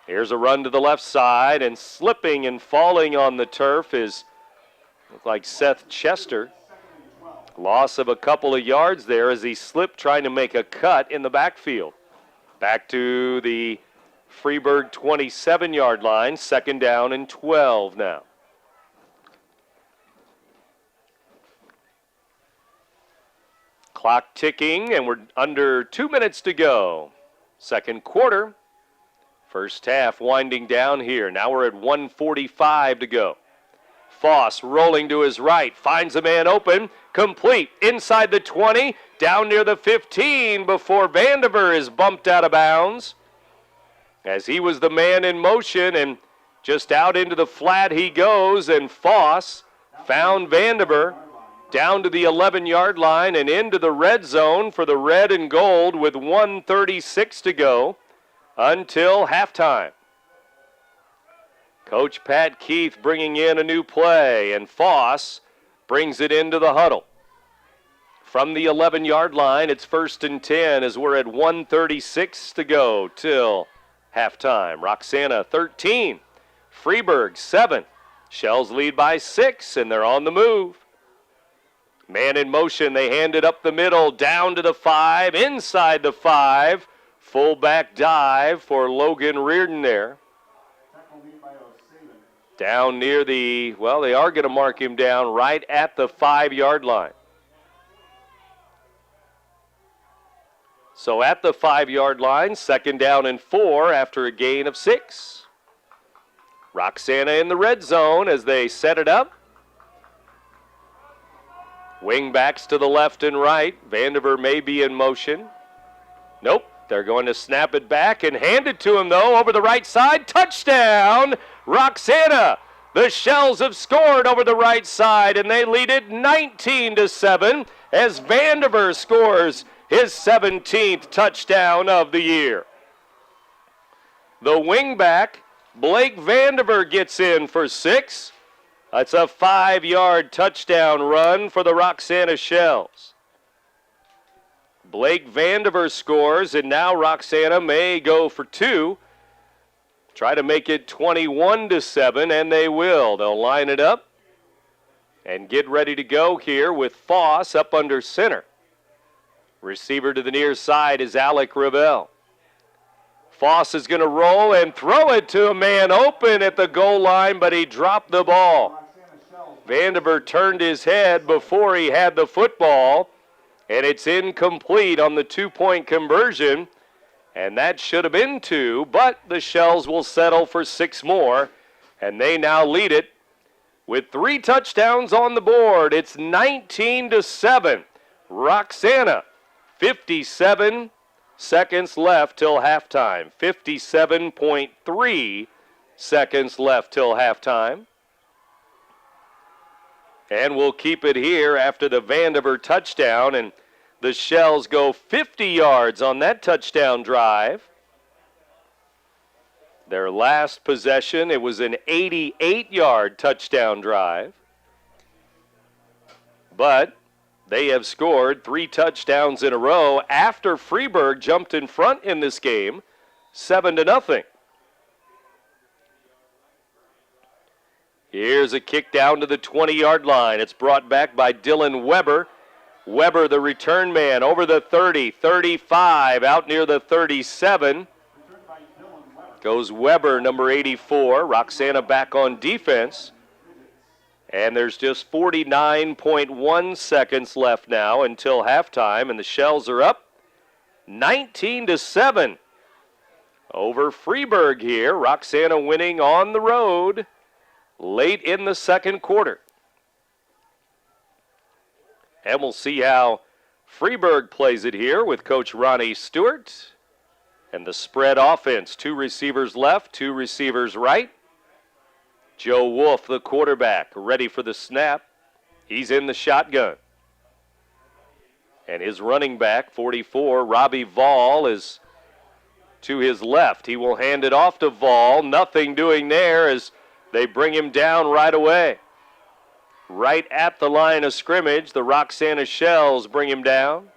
Here's a run to the left side, and slipping and falling on the turf is, looks like Seth Chester. Loss of a couple of yards there as he slipped trying to make a cut in the backfield. Back to the Freeburg 27-yard line, 2nd down and 12 now. Clock ticking, and we're under 2 minutes to go. Second quarter. First half winding down here. Now we're at 1:45 to go. Foss rolling to his right, finds a man open, complete inside the 20, down near the 15 before Vandiver is bumped out of bounds. As he was the man in motion, and just out into the flat he goes, and Foss found Vandiver down to the 11-yard line and into the red zone for the red and gold with 1:36 to go until halftime. Coach Pat Keith bringing in a new play, and Foss brings it into the huddle. From the 11-yard line, it's 1st and 10 as we're at 1:36 to go till halftime. Roxana 13, Freeburg 7. Shells lead by 6, and they're on the move. Man in motion, they hand it up the middle, down to the 5, inside the 5. Fullback dive for Logan Reardon there. Down near the, well, they are going to mark him down right at the 5-yard line. So at the 5-yard line, 2nd down and 4 after a gain of 6. Roxana in the red zone as they set it up. Wing backs to the left and right. Vandiver may be in motion. Nope. They're going to snap it back and hand it to him, though, over the right side. Touchdown, Roxana. The Shells have scored over the right side, and they lead it 19-7 as Vandiver scores his 17th touchdown of the year. The wingback, Blake Vandiver, gets in for 6. That's a 5-yard touchdown run for the Roxana Shells. Blake Vandiver scores, and now Roxana may go for 2. Try to make it 21-7, and they will. They'll line it up and get ready to go here with Foss up under center. Receiver to the near side is Alec Ravel. Foss is going to roll and throw it to a man open at the goal line, but he dropped the ball. Vandiver turned his head before he had the football, and it's incomplete on the 2-point conversion, and that should have been 2, but the Shells will settle for 6 more, and they now lead it with 3 touchdowns on the board. It's 19-7. Roxana, 57 seconds left till halftime. 57.3 seconds left till halftime. And we'll keep it here after the Vandiver touchdown, and the Shells go 50 yards on that touchdown drive. Their last possession, it was an 88-yard touchdown drive. But they have scored 3 touchdowns in a row after Freeburg jumped in front in this game, 7-0. Here's a kick down to the 20-yard line. It's brought back by Dylan Weber. Weber, the return man, over the 30, 35, out near the 37. Goes Weber, number 84. Roxana back on defense. And there's just 49.1 seconds left now until halftime, and the Shells are up 19-7 over Freeburg here. Roxana winning on the road late in the second quarter. And we'll see how Freeburg plays it here with Coach Ronnie Stewart. And the spread offense, 2 receivers left, 2 receivers right. Joe Wolf, the quarterback, ready for the snap. He's in the shotgun. And his running back, 44, Robbie Vall, is to his left. He will hand it off to Vol. Nothing doing there as they bring him down right away. Right at the line of scrimmage, the Roxana Shells bring him down.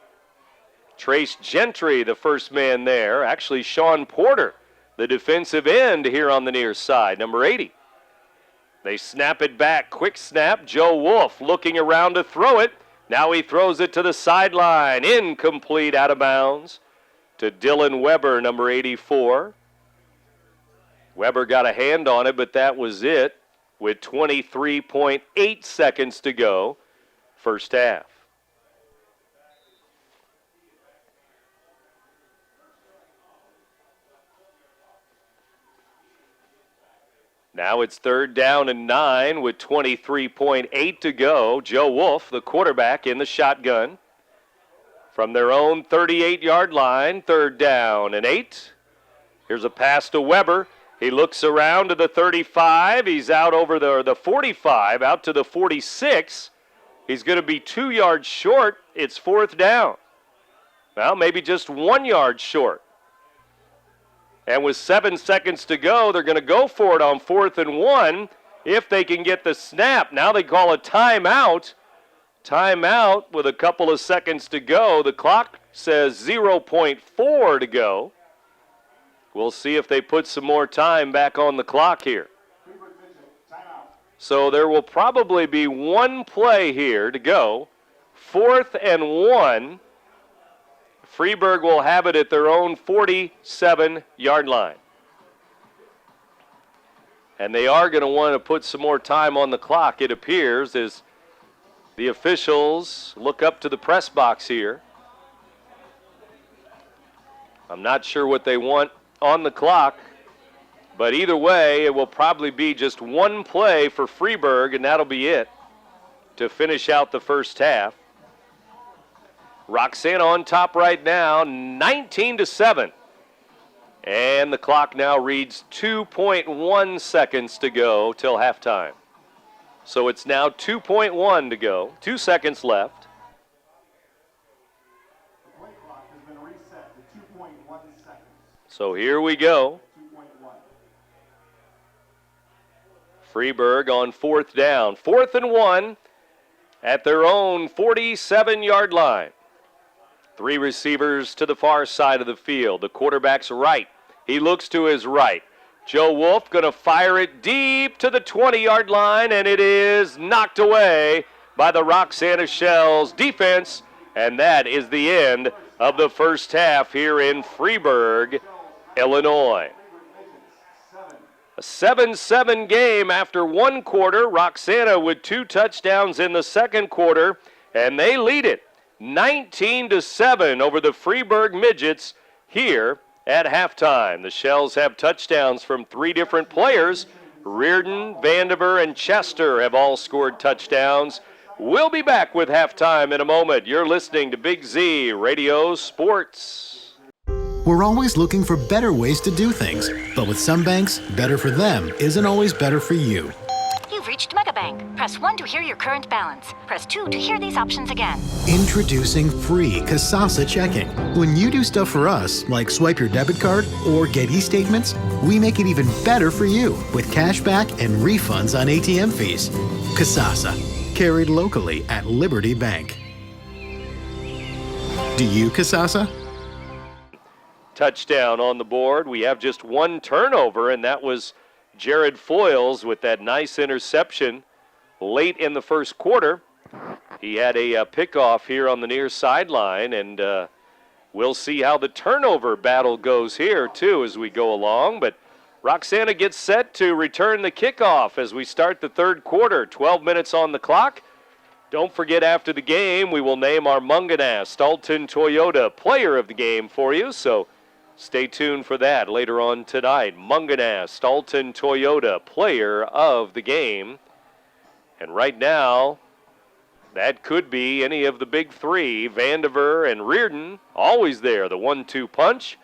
Trace Gentry, the first man there. Actually, Sean Porter, the defensive end here on the near side, number 80. They snap it back. Quick snap. Joe Wolf looking around to throw it. Now he throws it to the sideline. Incomplete, out of bounds to Dylan Weber, number 84. Weber got a hand on it, but that was it with 23.8 seconds to go, first half. Now it's 3rd down and 9 with 23.8 to go. Joe Wolf, the quarterback, in the shotgun. From their own 38-yard line, 3rd down and 8. Here's a pass to Weber. He looks around to the 35. He's out over the 45, out to the 46. He's going to be 2 yards short. It's 4th down. Well, maybe just 1 yard short. And with 7 seconds to go, they're going to go for it on 4th and 1 if they can get the snap. Now they call a timeout. Timeout with a couple of seconds to go. The clock says 0.4 to go. We'll see if they put some more time back on the clock here. So there will probably be one play here to go. 4th and 1. Freeburg will have it at their own 47-yard line. And they are going to want to put some more time on the clock, it appears, as the officials look up to the press box here. I'm not sure what they want on the clock, but either way, it will probably be just one play for Freeburg, and that'll be it to finish out the first half. Roxana on top right now, 19-7. And the clock now reads 2.1 seconds to go till halftime. So it's now 2.1 to go, 2 seconds left. The play clock has been reset to 2.1 seconds. So here we go. 2.1. Freeburg on 4th down. 4th and 1 at their own 47-yard line. 3 receivers to the far side of the field. The quarterback's right. He looks to his right. Joe Wolf going to fire it deep to the 20-yard line, and it is knocked away by the Roxana Shells defense, and that is the end of the first half here in Freeburg, Illinois. A 7-7 game after 1 quarter. Roxana with 2 touchdowns in the 2nd quarter, and they lead it 19-7 over the Freeburg Midgets here at halftime. The Shells have touchdowns from 3 different players. Reardon, Vandiver, and Chester have all scored touchdowns. We'll be back with halftime in a moment. You're listening to Big Z Radio Sports. We're always looking for better ways to do things, but with some banks, better for them isn't always better for you. You've reached MegaBank. Press 1 to hear your current balance. Press 2 to hear these options again. Introducing free Kasasa checking. When you do stuff for us, like swipe your debit card or get e-statements, we make it even better for you with cash back and refunds on ATM fees. Kasasa, carried locally at Liberty Bank. Do you Kasasa? Touchdown on the board. We have just 1 turnover, and that was Jared Foyles with that nice interception late in the first quarter. He had a pickoff here on the near sideline, and we'll see how the turnover battle goes here, too, as we go along. But Roxana gets set to return the kickoff as we start the 3rd quarter. 12 minutes on the clock. Don't forget, after the game, we will name our Munganast Alton Toyota Player of the Game for you, so stay tuned for that later on tonight. Munganast Alton Toyota Player of the Game. And right now, that could be any of the big 3. Vandiver and Reardon, always there, the 1-2 punch.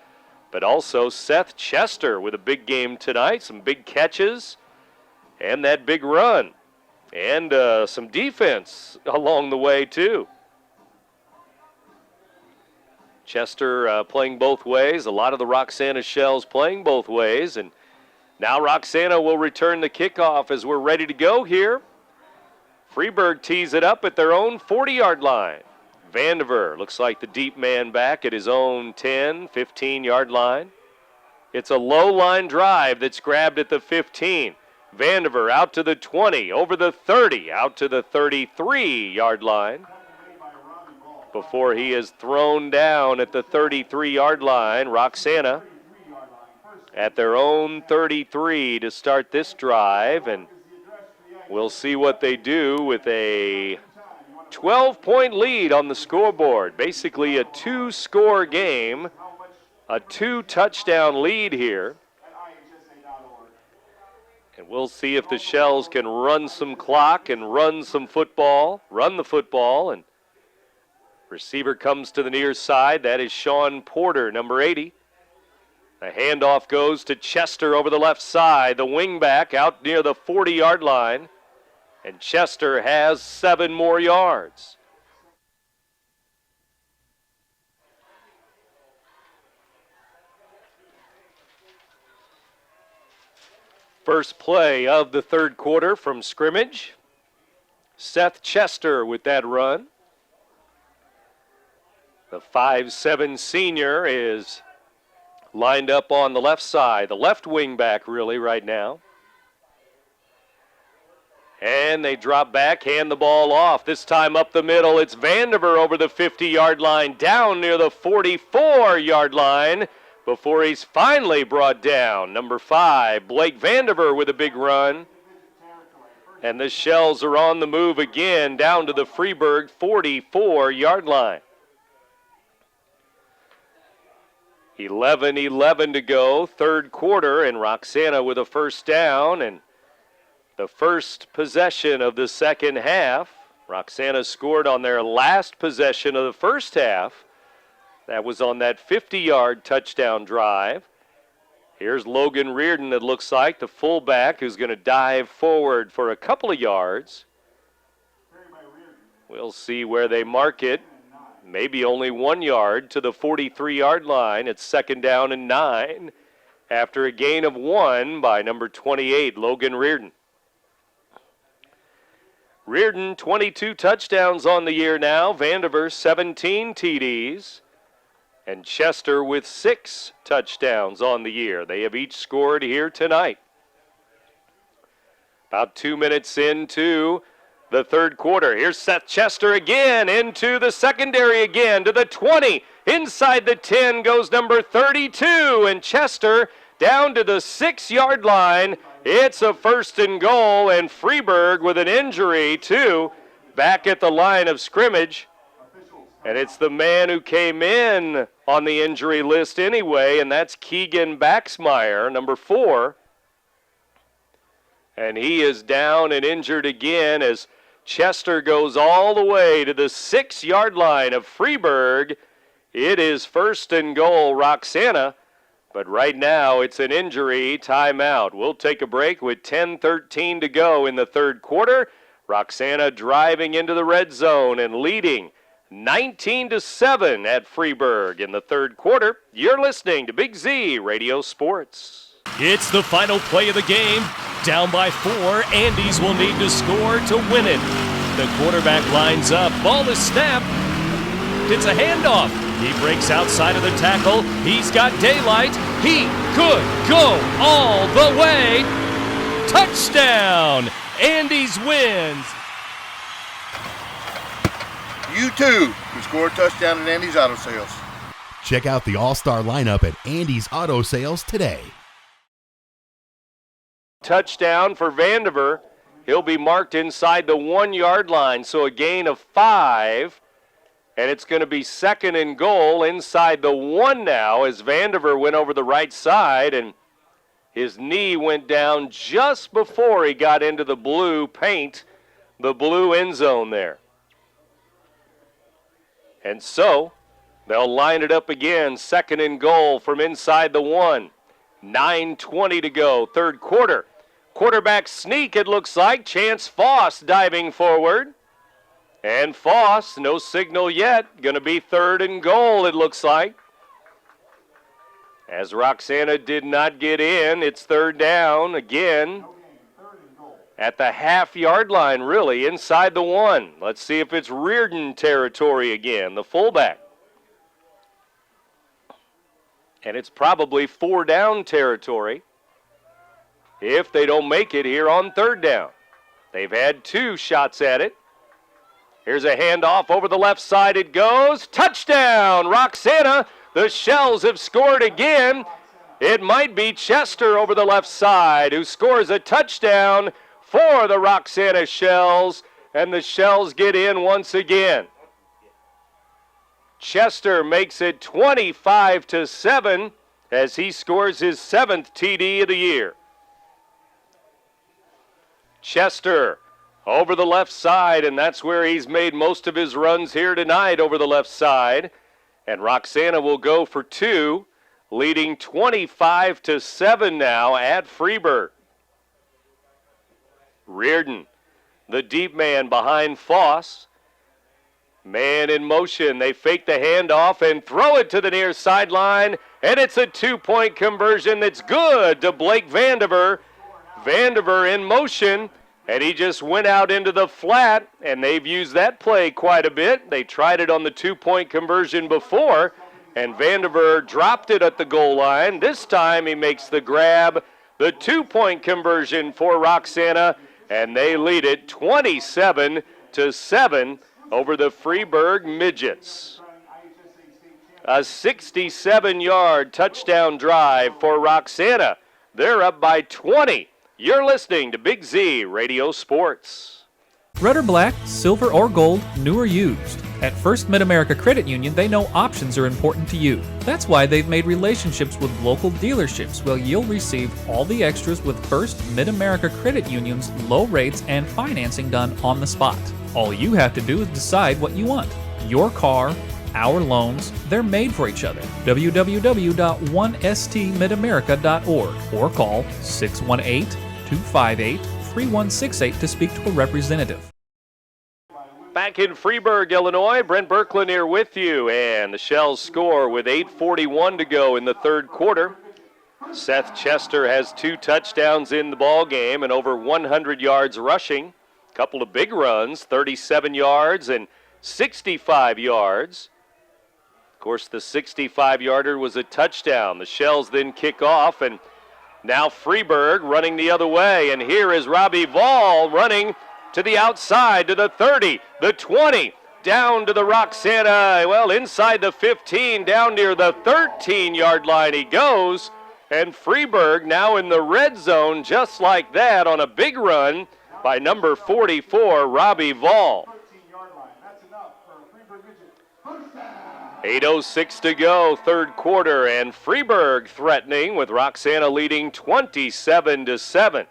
But also Seth Chester with a big game tonight. Some big catches and that big run. And some defense along the way, too. Chester playing both ways. A lot of the Roxana Shells playing both ways. And now Roxana will return the kickoff as we're ready to go here. Freeburg tees it up at their own 40-yard line. Vandiver looks like the deep man back at his own 10, 15-yard line. It's a low line drive that's grabbed at the 15. Vandiver out to the 20, over the 30, out to the 33-yard line. Before he is thrown down at the 33-yard line, Roxana at their own 33 to start this drive, and we'll see what they do with a 12-point lead on the scoreboard. Basically a two-score game, a two-touchdown lead here. And we'll see if the Shells can run some clock and run the football. And receiver comes to the near side. That is Sean Porter, number 80. The handoff goes to Chester over the left side. The wingback out near the 40-yard line. And Chester has 7 more yards. First play of the third quarter from scrimmage. Seth Chester with that run. The 5'7" senior is lined up on the left side, the left wing back really right now. And they drop back, hand the ball off. This time up the middle, it's Vandiver over the 50-yard line, down near the 44-yard line before he's finally brought down. Number 5, Blake Vandiver with a big run. And the Shells are on the move again down to the Freeburg 44-yard line. 11:11 to go, third quarter, and Roxana with a first down. And the first possession of the second half. Roxana scored on their last possession of the first half. That was on that 50-yard touchdown drive. Here's Logan Reardon, it looks like, the fullback, who's going to dive forward for a couple of yards. We'll see where they mark it. Maybe only 1 yard to the 43-yard line. It's second down and 9 after a gain of 1 by number 28, Logan Reardon. Reardon, 22 touchdowns on the year now. Vandiver, 17 TDs. And Chester with 6 touchdowns on the year. They have each scored here tonight. About 2 minutes into the third quarter. Here's Seth Chester again into the secondary again to the 20. Inside the 10 goes number 32. And Chester down to the 6-yard line. It's a first and goal, and Freeburg with an injury too back at the line of scrimmage. And it's the man who came in on the injury list anyway, and that's Keegan Baxmeyer, number 4. And he is down and injured again as Chester goes all the way to the 6-yard line of Freeburg. It is first and goal, Roxana. But right now it's an injury timeout. We'll take a break with 10:13 to go in the third quarter. Roxana driving into the red zone and leading 19-7 at Freeburg in the third quarter. You're listening to Big Z Radio Sports. It's the final play of the game. Down by 4, Andes will need to score to win it. The quarterback lines up. Ball is snapped. It's a handoff. He breaks outside of the tackle. He's got daylight. He could go all the way. Touchdown! Andes wins. You too can score a touchdown at Andes Auto Sales. Check out the all-star lineup at Andes Auto Sales today. Touchdown for Vandiver. He'll be marked inside the 1-yard line, so a gain of 5. And it's going to be second and goal inside the 1 now as Vandiver went over the right side, and his knee went down just before he got into the blue paint, the blue end zone there. And so they'll line it up again, second and goal from inside the 1. 9:20 to go, third quarter. Quarterback sneak, it looks like. Chance Foss diving forward. And Foss, no signal yet. Going to be 3rd and goal, it looks like. As Roxana did not get in, it's 3rd down again. At the half-yard line, really, inside the 1. Let's see if it's Reardon territory again, the fullback. And it's probably 4-down territory if they don't make it here on 3rd down. They've had 2 shots at it. Here's a handoff over the left side. It goes. Touchdown, Roxana. The Shells have scored again. It might be Chester over the left side who scores a touchdown for the Roxana Shells, and the Shells get in once again. Chester makes it 25-7 as he scores his 7th TD of the year. Chester over the left side, and that's where he's made most of his runs here tonight, over the left side. And Roxana will go for 2, leading 25-7 now at Freeburg. Reardon, the deep man behind Foss. Man in motion. They fake the handoff and throw it to the near sideline, and it's a 2-point conversion that's good to Blake Vandiver. Vandiver in motion, and he just went out into the flat, and they've used that play quite a bit. They tried it on the 2-point conversion before, and Vandiver dropped it at the goal line. This time he makes the grab, the 2-point conversion for Roxana, and they lead it 27-7 over the Freeburg Midgets. A 67-yard touchdown drive for Roxana. They're up by 20. You're listening to Big Z Radio Sports. Red or black, silver or gold, new or used. At First Mid-America Credit Union, they know options are important to you. That's why they've made relationships with local dealerships where you'll receive all the extras with First Mid-America Credit Union's low rates and financing done on the spot. All you have to do is decide what you want. Your car, our loans, they're made for each other. www.1stmidamerica.org or call 618-258-3168 to speak to a representative. Back in Freeburg, Illinois, Brent Berklin here with you, and the Shells score with 8:41 to go in the 3rd quarter. Seth Chester has 2 touchdowns in the ball game and over 100 yards rushing. A couple of big runs, 37 yards and 65 yards. Of course, the 65-yarder was a touchdown. The Shells then kick off, and now Freeburg running the other way, and here is Robbie Vall running to the outside, to the 30, the 20, down to the Roxana, well, inside the 15, down near the 13-yard line he goes, and Freeburg now in the red zone just like that on a big run by number 44, Robbie Vall. 8:06 to go, 3rd quarter, and Freeburg threatening with Roxana leading 27-7.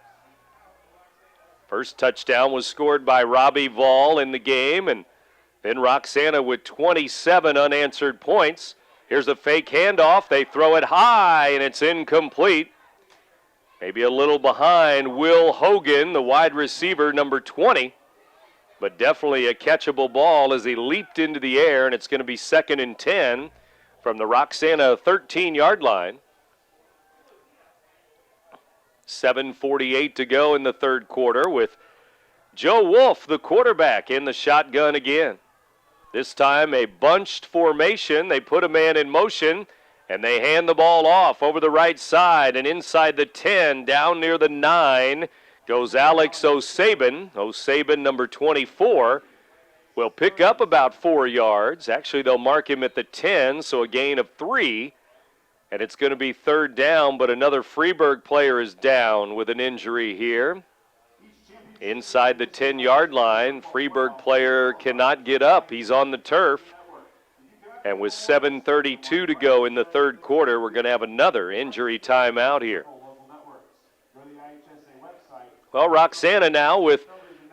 First touchdown was scored by Robbie Vall in the game, and then Roxana with 27 unanswered points. Here's a fake handoff. They throw it high, and it's incomplete. Maybe a little behind Will Hogan, the wide receiver, number 20. But definitely a catchable ball as he leaped into the air, and it's going to be 2nd and 10 from the Roxana 13-yard line. 7:48 to go in the 3rd quarter with Joe Wolf, the quarterback, in the shotgun again. This time a bunched formation. They put a man in motion, and they hand the ball off over the right side, and inside the 10, down near the 9, goes Alex O'Sabin. O'Sabin, number 24, will pick up about 4 yards. Actually, they'll mark him at the 10, so a gain of 3. And it's going to be 3rd down, but another Freeburg player is down with an injury here. Inside the 10-yard line, Freeburg player cannot get up. He's on the turf. And with 7:32 to go in the 3rd quarter, we're going to have another injury timeout here. Well, Roxana now with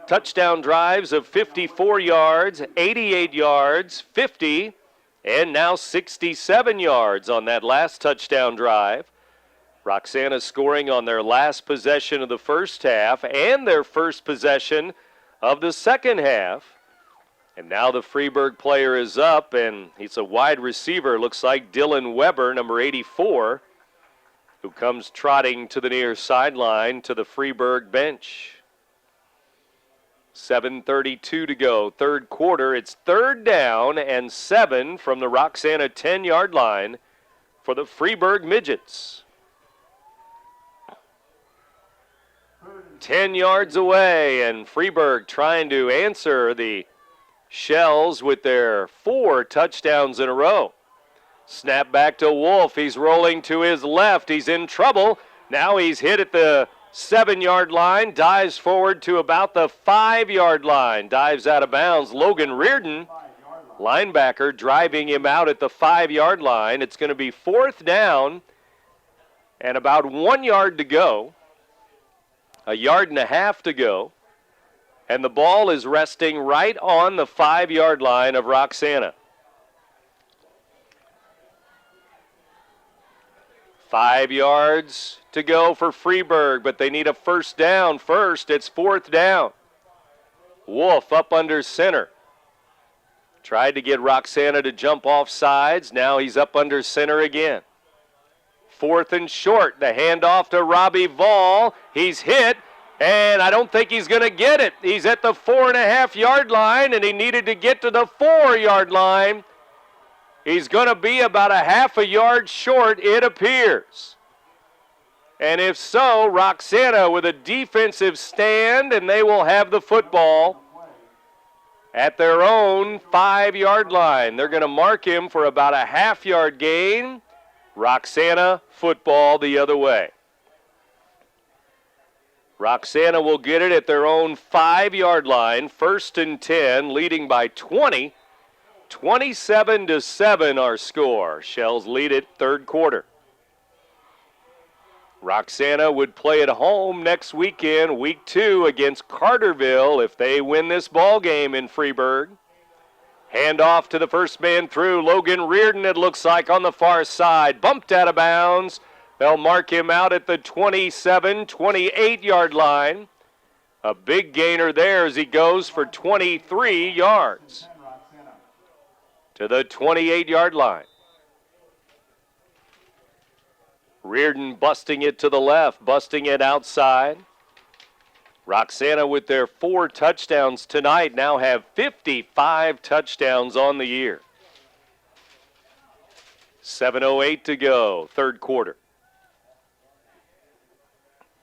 touchdown drives of 54 yards, 88 yards, 50, and now 67 yards on that last touchdown drive. Roxana scoring on their last possession of the first half and their first possession of the second half. And now the Freeburg player is up, and he's a wide receiver. Looks like Dylan Weber, number 84, who comes trotting to the near sideline to the Freeburg bench. 7:32 to go, third quarter. It's 3rd down and 7 from the Roxana 10-yard line for the Freeburg Midgets. 10 yards away, and Freeburg trying to answer the Shells with their 4 touchdowns in a row. Snap back to Wolf. He's rolling to his left. He's in trouble. Now he's hit at the 7-yard line, dives forward to about the 5-yard line, dives out of bounds. Logan Reardon, linebacker, driving him out at the 5-yard line. It's going to be 4th down and about 1 yard to go, 1.5 yards to go, and the ball is resting right on the 5-yard line of Roxana. 5 yards to go for Freeburg, but they need a first down first. It's 4th down. Wolf up under center. Tried to get Roxana to jump off sides. Now he's up under center again. 4th and short. The handoff to Robbie Vall. He's hit, and I don't think he's going to get it. He's at the 4.5-yard line, and he needed to get to the 4-yard line. He's going to be about 0.5 yard short, it appears. And if so, Roxana with a defensive stand, and they will have the football at their own 5-yard line. They're going to mark him for about 0.5 yard gain. Roxana football the other way. Roxana will get it at their own 5-yard line, 1st and 10, leading by 20. 27-7 our score. Shells lead it, third quarter. Roxana would play at home next weekend, week 2, against Carterville if they win this ball game in Freeburg. Handoff to the first man through, Logan Reardon, it looks like, on the far side. Bumped out of bounds. They'll mark him out at the 27, 28-yard line. A big gainer there as he goes for 23 yards. To the 28-yard line. Reardon busting it to the left, busting it outside. Roxana with their 4 touchdowns tonight now have 55 touchdowns on the year. 7:08 to go, third quarter.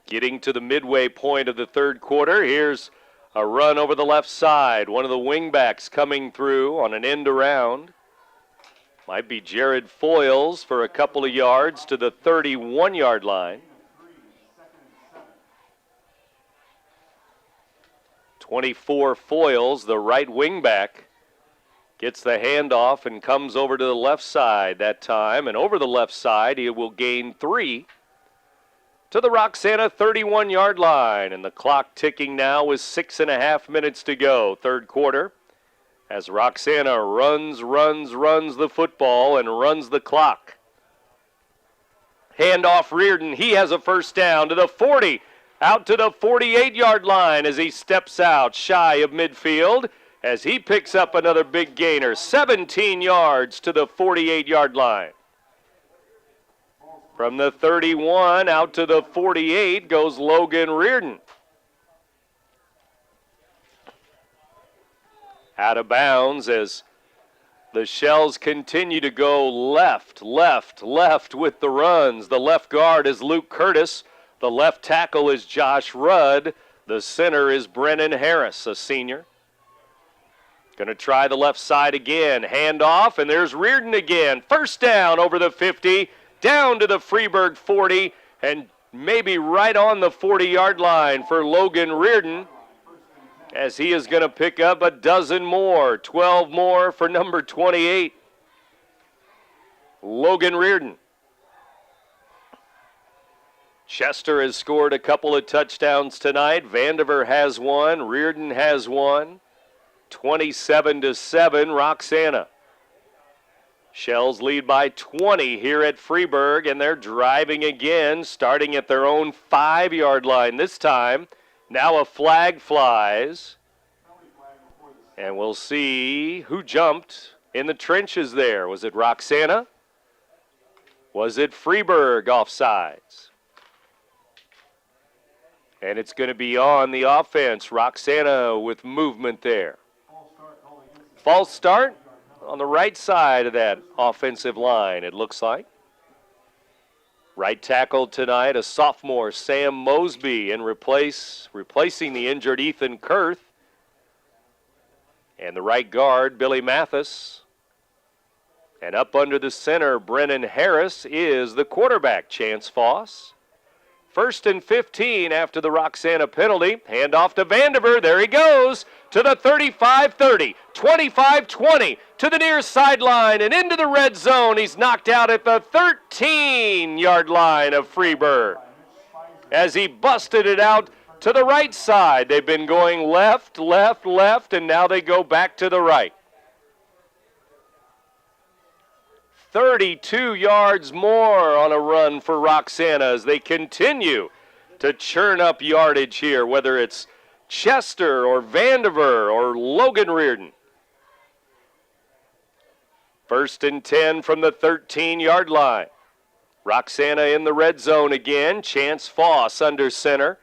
Getting to the midway point of the third quarter, here's a run over the left side. One of the wingbacks coming through on an end around. Might be Jared Foyles for a couple of yards to the 31-yard line. 24 Foyles, the right wingback, gets the handoff and comes over to the left side that time. And over the left side, he will gain 3 to the Roxana 31-yard line. And the clock ticking now with 6.5 minutes to go, third quarter, as Roxana runs the football and runs the clock. Handoff Reardon, he has a first down to the 40, out to the 48-yard line as he steps out shy of midfield as he picks up another big gainer, 17 yards to the 48-yard line. From the 31 out to the 48 goes Logan Reardon. Out of bounds as the Shells continue to go left with the runs. The left guard is Luke Curtis. The left tackle is Josh Rudd. The center is Brennan Harris, a senior. Going to try the left side again. Handoff, and there's Reardon again. First down over the 50, down to the Freeburg 40, and maybe right on the 40-yard line for Logan Reardon, as he is going to pick up a dozen more, 12 more for number 28, Logan Reardon. Chester has scored a couple of touchdowns tonight. Vandiver has one. Reardon has one. 27-7, Roxana. Shells lead by 20 here at Freeburg, and they're driving again, starting at their own 5-yard line this time. Now a flag flies, And we'll see who jumped in the trenches there. Was it Roxana? Was it Freeburg offsides? And it's going to be on the offense. Roxana with movement there. False start on the right side of that offensive line, it looks like. Right tackle tonight, a sophomore, Sam Mosby, and replacing the injured Ethan Kurth. And the right guard, Billy Mathis. And up under the center, Brennan Harris, is the quarterback, Chance Foss. 1st and 15 after the Roxana penalty. Handoff to Vandiver. There he goes to the 35-30, 25-20, to the near sideline and into the red zone. He's knocked out at the 13-yard line of Freeburg as he busted it out to the right side. They've been going left, left, left, and now they go back to the right. 32 yards more on a run for Roxana as they continue to churn up yardage here, whether it's Chester or Vandiver or Logan Reardon. 1st and 10 from the 13-yard line. Roxana in the red zone again. Chance Foss under center.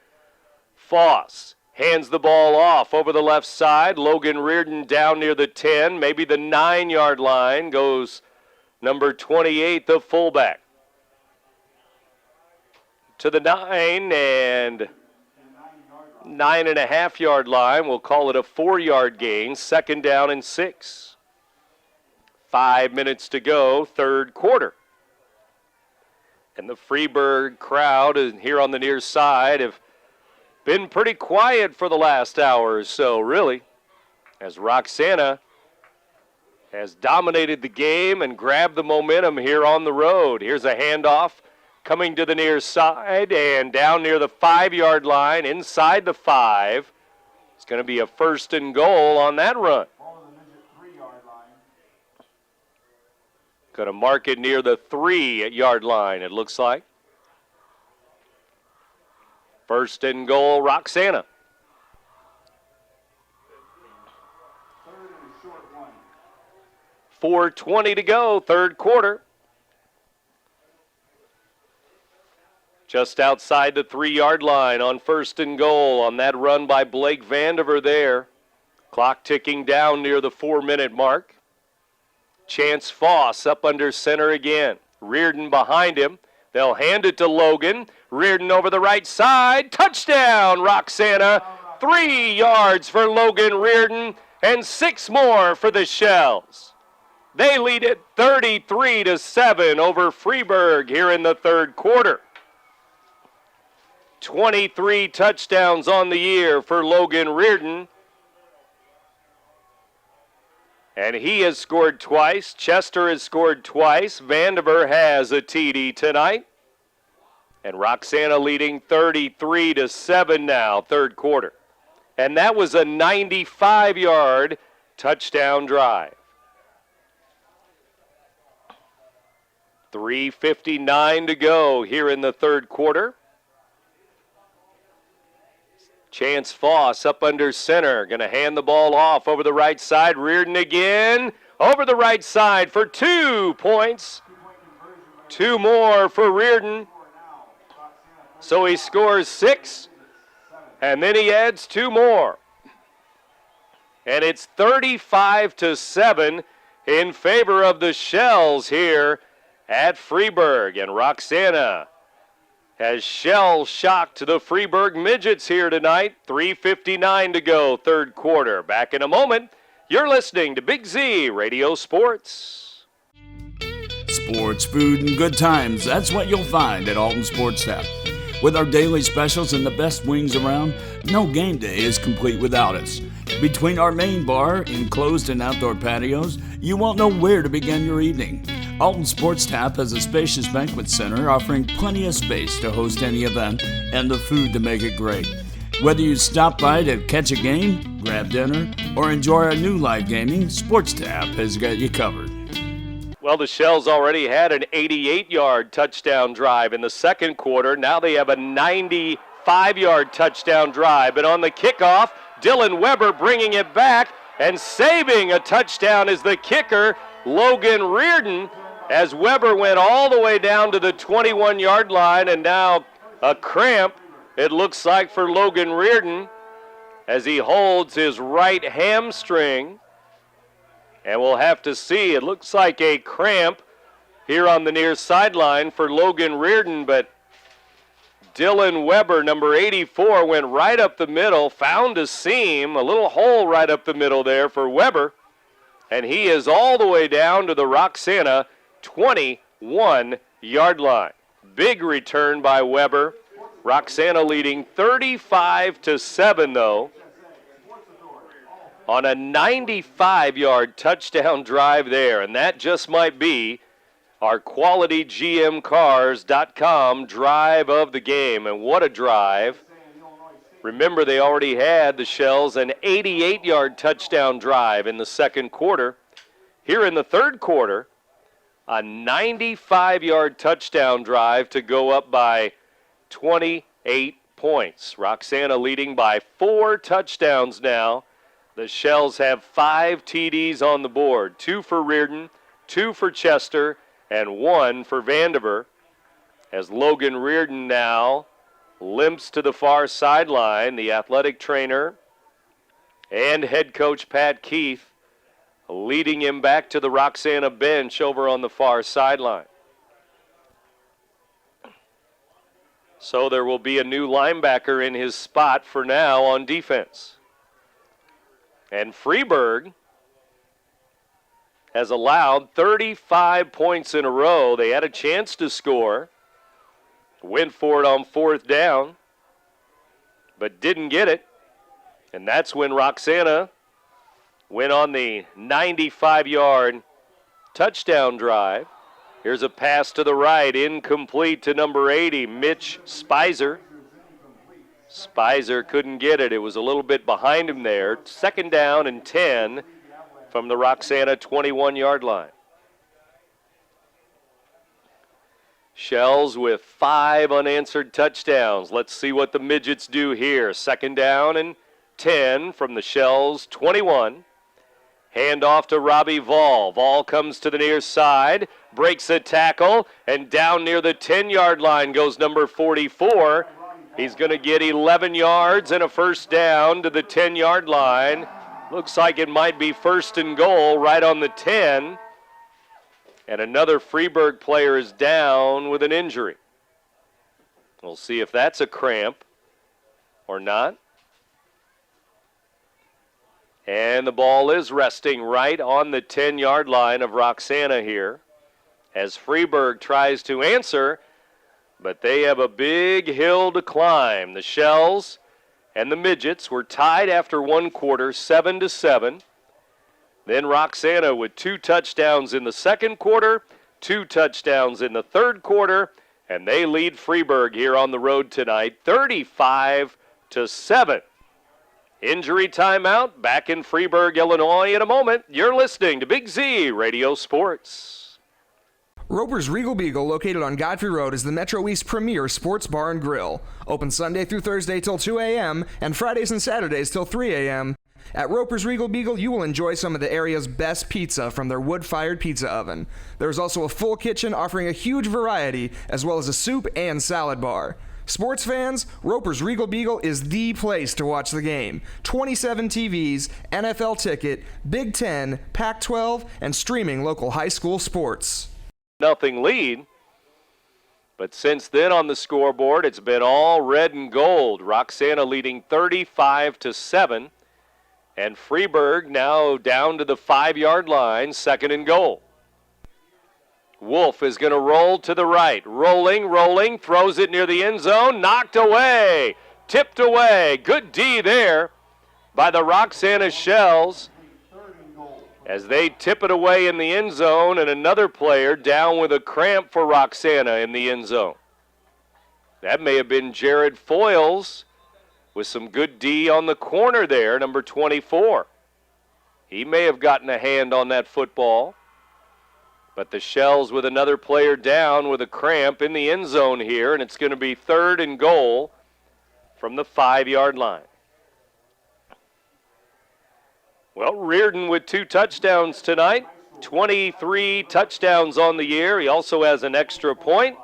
Foss hands the ball off over the left side. Logan Reardon down near the 10, maybe the 9-yard line. Goes number 28, the fullback, to the 9 and 9.5-yard line. We'll call it a 4-yard gain. 2nd down and 6. 5 minutes to go, 3rd quarter. And the Freeburg crowd here on the near side have been pretty quiet for the last hour or so, really, as Roxana has dominated the game and grabbed the momentum here on the road. Here's a handoff coming to the near side and down near the 5-yard line, inside the 5. It's going to be a 1st and goal on that run. Going to mark it near the 3-yard line, it looks like. 1st and goal, Roxana. 4:20 to go, 3rd quarter. Just outside the 3-yard line on 1st and goal on that run by Blake Vandiver there. Clock ticking down near the 4-minute mark. Chance Foss up under center again. Reardon behind him. They'll hand it to Logan. Reardon over the right side. Touchdown, Roxana. 3 yards for Logan Reardon and 6 more for the Shells. They lead it 33-7 over Freeburg here in the 3rd quarter. 23 touchdowns on the year for Logan Reardon. And he has scored twice. Chester has scored twice. Vandiver has a TD tonight. And Roxana leading 33-7 now, 3rd quarter. And that was a 95-yard touchdown drive. 3:59 to go here in the 3rd quarter. Chance Foss up under center. Going to hand the ball off over the right side. Reardon again. Over the right side for 2 points. 2 more for Reardon. So he scores 6. And then he adds 2 more. And it's 35-7 in favor of the Shells here at Freeburg. And Roxana has shell shocked the Freeburg Midgets here tonight. 3:59 to go, 3rd quarter. Back in a moment. You're listening to Big Z Radio Sports. Sports, food, and good times. That's what you'll find at Alton Sports Tap. With our daily specials and the best wings around, no game day is complete without us. Between our main bar, enclosed and outdoor patios, you won't know where to begin your evening. Alton Sports Tap has a spacious banquet center offering plenty of space to host any event and the food to make it great. Whether you stop by to catch a game, grab dinner, or enjoy our new live gaming, Sports Tap has got you covered. Well, the Shells already had an 88-yard touchdown drive in the 2nd quarter. Now they have a 95-yard touchdown drive. And on the kickoff, Dylan Weber bringing it back And saving a touchdown is the kicker, Logan Reardon, as Weber went all the way down to the 21-yard line, and now a cramp, it looks like, for Logan Reardon as he holds his right hamstring. And we'll have to see. It looks like a cramp here on the near sideline for Logan Reardon, but Dylan Weber, number 84, went right up the middle, found a seam, a little hole right up the middle there for Weber, and he is all the way down to the Roxana 21-yard line. Big return by Weber. Roxana leading 35-7, though, on a 95-yard touchdown drive there, and that just might be our QualityGMCars.com drive of the game. And what a drive. Remember, they already had, the Shells, an 88-yard touchdown drive in the second quarter. Here in the third quarter, a 95-yard touchdown drive to go up by 28 points. Roxana leading by 4 touchdowns now. The Shells have 5 TDs on the board, 2 for Reardon, 2 for Chester, and 1 for Vandiver, as Logan Reardon now limps to the far sideline. The athletic trainer and head coach Pat Keith leading him back to the Roxana bench over on the far sideline. So there will be a new linebacker in his spot for now on defense. And Freeburg has allowed 35 points in a row. They had a chance to score, went for it on fourth down, but didn't get it. And that's when Roxana went on the 95-yard touchdown drive. Here's a pass to the right, incomplete to number 80, Mitch Spicer. Spicer couldn't get it. It was a little bit behind him there. Second down and 10 from the Roxana 21-yard line. Shells with 5 unanswered touchdowns. Let's see what the Midgets do here. Second down and 10 from the Shells 21. Hand off to Robbie Vall. Vall comes to the near side, breaks a tackle, and down near the 10-yard line goes number 44. He's going to get 11 yards and a first down to the 10-yard line. Looks like it might be first and goal right on the 10. And another Freeburg player is down with an injury. We'll see if that's a cramp or not. And the ball is resting right on the 10-yard line of Roxana here as Freeburg tries to answer, but they have a big hill to climb. The Shells and the Midgets were tied after one quarter, 7-7. Then Roxana with 2 touchdowns in the second quarter, 2 touchdowns in the third quarter, and they lead Freeburg here on the road tonight, 35-7. Injury timeout, back in Freeburg, Illinois in a moment. You're listening to Big Z Radio Sports. Roper's Regal Beagle, located on Godfrey Road, is the Metro East premier sports bar and grill. Open Sunday through Thursday till 2 a.m. and Fridays and Saturdays till 3 a.m. At Roper's Regal Beagle, you will enjoy some of the area's best pizza from their wood-fired pizza oven. There's also a full kitchen offering a huge variety, as well as a soup and salad bar. Sports fans, Roper's Regal Beagle is the place to watch the game. 27 TVs, NFL ticket, Big Ten, Pac-12, and streaming local high school sports. Nothing lead, but since then on the scoreboard, it's been all red and gold. Roxana leading 35-7, and Freeburg now down to the 5-yard line, second and goal. Wolf is going to roll to the right. Rolling, throws it near the end zone, knocked away, tipped away. Good D there by the Roxana Shells as they tip it away in the end zone, and another player down with a cramp for Roxana in the end zone. That may have been Jared Foyles with some good D on the corner there, number 24. He may have gotten a hand on that football. But the Shells with another player down with a cramp in the end zone here, and it's going to be third and goal from the 5-yard line. Well, Reardon with 2 touchdowns tonight, 23 touchdowns on the year. He also has an extra point.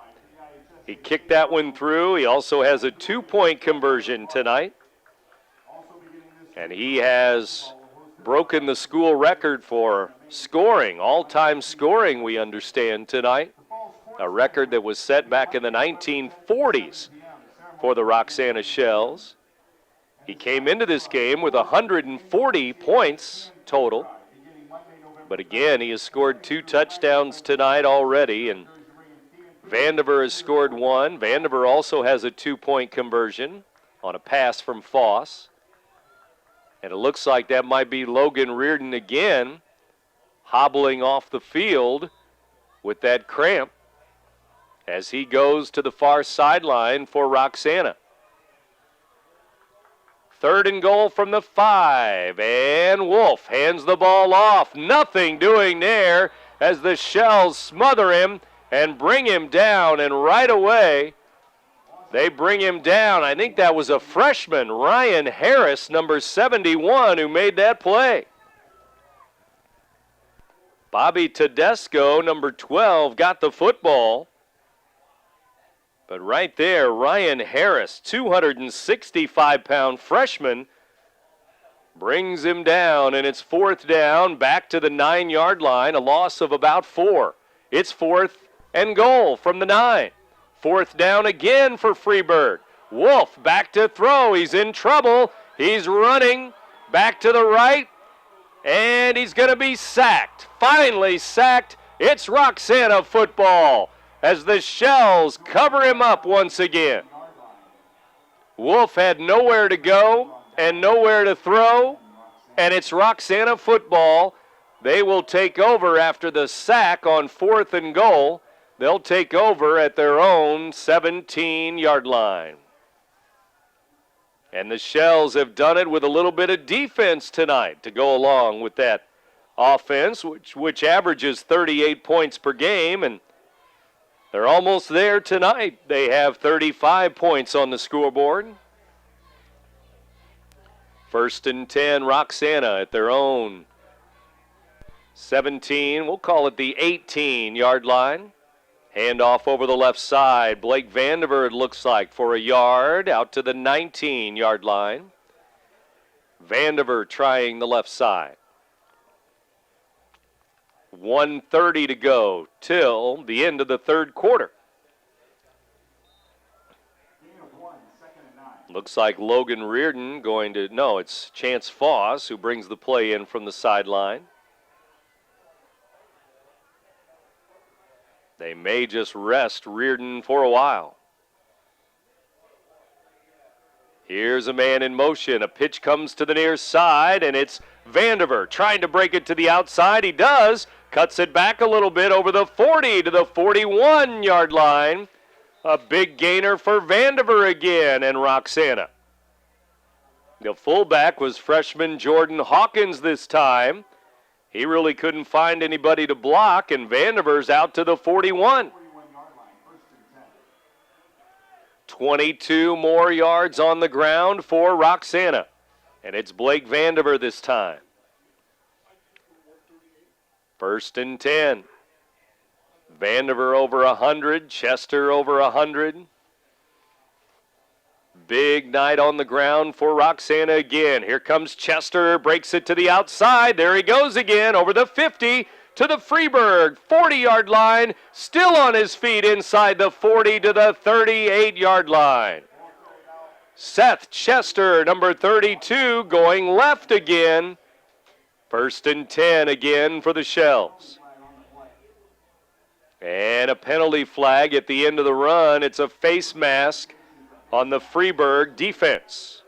He kicked that one through. He also has a 2-point conversion tonight. And he has broken the school record for scoring, all-time scoring, we understand, tonight. A record that was set back in the 1940s for the Roxana Shells. He came into this game with 140 points total. But again, he has scored 2 touchdowns tonight already, and Vandiver has scored 1. Vandiver also has a 2-point conversion on a pass from Foss. And it looks like that might be Logan Reardon again, hobbling off the field with that cramp as he goes to the far sideline for Roxana. 3rd and goal from the 5, and Wolf hands the ball off. Nothing doing there as the Shells smother him and bring him down, and right away they bring him down. I think that was a freshman, Ryan Harris, number 71, who made that play. Bobby Tedesco, number 12, got the football. But right there, Ryan Harris, 265-pound freshman, brings him down, and it's 4th down, back to the 9-yard line, a loss of about 4. It's 4th and goal from the 9. 4th down again for Freeburg. Wolf back to throw. He's in trouble. He's running back to the right, and he's going to be sacked. Finally sacked. It's Roxana football as the Shells cover him up once again. Wolf had nowhere to go and nowhere to throw, and it's Roxana football. They will take over after the sack on 4th and goal. They'll take over at their own 17-yard line. And the Shells have done it with a little bit of defense tonight to go along with that offense, which averages 38 points per game, and they're almost there tonight. They have 35 points on the scoreboard. 1st and 10, Roxana at their own 17. We'll call it the 18-yard line. Handoff over the left side. Blake Vandiver, it looks like, for a yard out to the 19-yard line. Vandiver trying the left side. 1:30 to go till the end of the 3rd quarter. Looks like Logan Reardon going to, no, it's Chance Foss who brings the play in from the sideline. They may just rest Reardon for a while. Here's a man in motion. A pitch comes to the near side, and it's Vandiver trying to break it to the outside. He does. Cuts it back a little bit over the 40 to the 41-yard line. A big gainer for Vandiver again and Roxana. The fullback was freshman Jordan Hawkins this time. He really couldn't find anybody to block, and Vandiver's out to the 41. 22 more yards on the ground for Roxana, and it's Blake Vandiver this time. 1st and 10. Vandiver over 100, Chester over 100. Big night on the ground for Roxana again. Here comes Chester, breaks it to the outside. There he goes again, over the 50 to the Freeburg 40-yard line. Still on his feet inside the 40 to the 38-yard line. Seth Chester, number 32, going left again. 1st and 10 again for the Shells. And a penalty flag at the end of the run. It's a face mask on the Freeburg defense.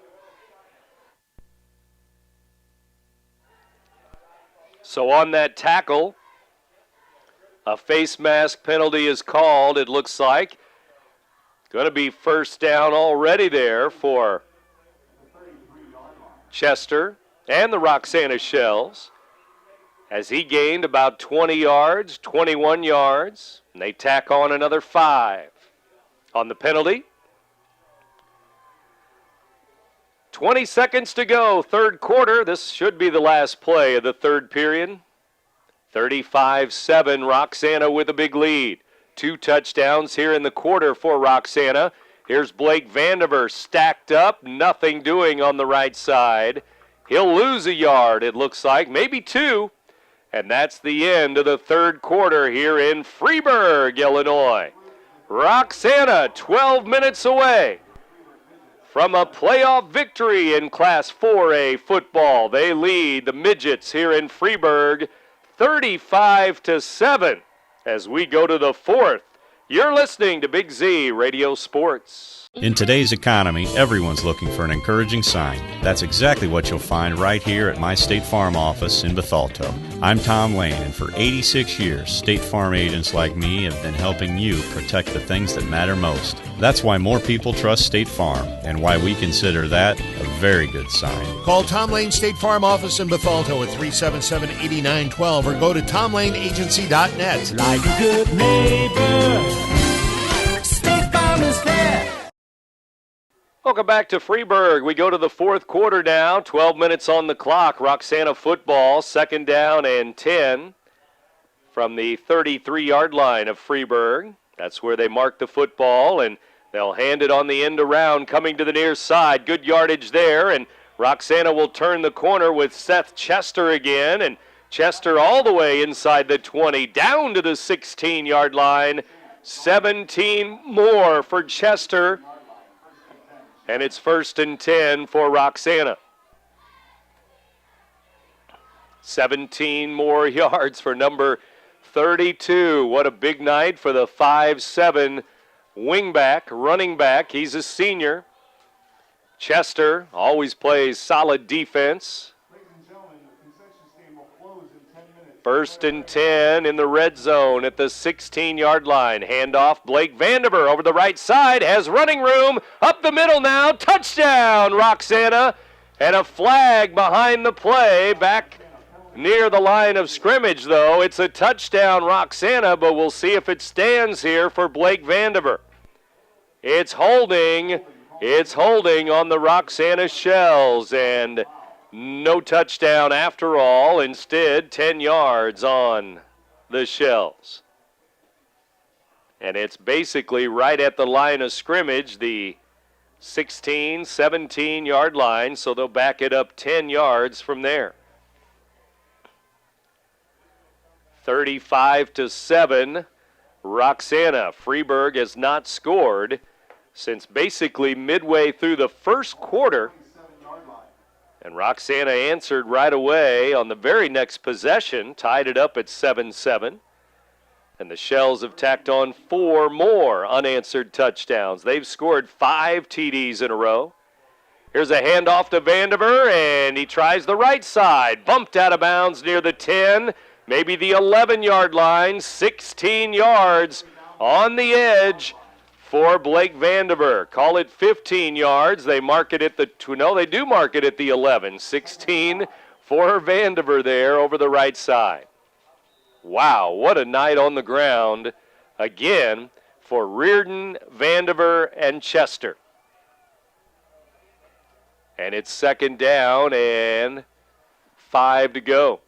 So on that tackle, a face mask penalty is called, it looks like. Going to be 1st down already there for Chester and the Roxana Shells, as he gained about 20 yards, 21 yards, and they tack on another 5 on the penalty. 20 seconds to go, third quarter. This should be the last play of the third period. 35-7, Roxana with a big lead. 2 touchdowns here in the quarter for Roxana. Here's Blake Vandiver stacked up, nothing doing on the right side. He'll lose a yard, it looks like, maybe 2. And that's the end of the third quarter here in Freeburg, Illinois. Roxana 12 minutes away from a playoff victory in Class 4A football. They lead the Midgets here in Freeburg 35-7 as we go to the fourth. You're listening to Big Z Radio Sports. In today's economy, everyone's looking for an encouraging sign. That's exactly what you'll find right here at my State Farm office in Bethalto. I'm Tom Lane, and for 86 years, State Farm agents like me have been helping you protect the things that matter most. That's why more people trust State Farm, and why we consider that a very good sign. Call Tom Lane State Farm office in Bethalto at 377-8912 or go to tomlaneagency.net. Like a good neighbor, State Farm is there. Welcome back to Freeburg. We go to the fourth quarter now. 12 minutes on the clock. Roxana football, 2nd down and 10 from the 33-yard line of Freeburg. That's where they mark the football, and they'll hand it on the end around, coming to the near side. Good yardage there, and Roxana will turn the corner with Seth Chester again, and Chester all the way inside the 20, down to the 16-yard line. 17 more for Chester. And it's 1st and 10 for Roxana. 17 more yards for number 32. What a big night for the 5'7" wingback, running back. He's a senior. Chester always plays solid defense. 1st and 10 in the red zone at the 16-yard line. Handoff, Blake Vandiver over the right side, has running room, up the middle now, touchdown, Roxana. And a flag behind the play, back near the line of scrimmage, though. It's a touchdown, Roxana, but we'll see if it stands here for Blake Vandiver. It's holding on the Roxana Shells, and no touchdown after all. Instead, 10 yards on the Shells. And it's basically right at the line of scrimmage, the 16, 17-yard line, so they'll back it up 10 yards from there. 35-7, Roxana. Freeburg has not scored since basically midway through the first quarter. And Roxana answered right away on the very next possession, tied it up at 7-7. And the Shells have tacked on 4 more unanswered touchdowns. They've scored 5 TDs in a row. Here's a handoff to Vandiver, and he tries the right side. Bumped out of bounds near the 10, maybe the 11-yard line. 16 yards on the edge for Blake Vandiver. Call it 15 yards. They mark it at the, no, they do mark it at the 11. 16 for Vandiver there over the right side. Wow, what a night on the ground again for Reardon, Vandiver, and Chester. And it's 2nd down and 5 to go,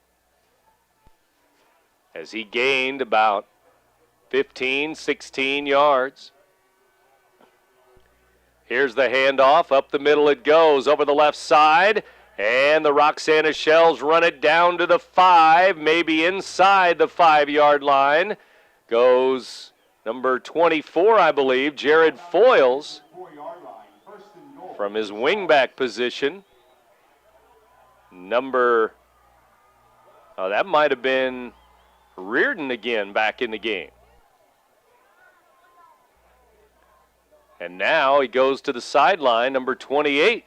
as he gained about 15, 16 yards. Here's the handoff. Up the middle it goes, over the left side. And the Roxana Shells run it down to the 5, maybe inside the 5-yard line. Goes number 24, I believe, Jared Foyles, from his wingback position. That might have been Reardon again back in the game. And now he goes to the sideline, number 28.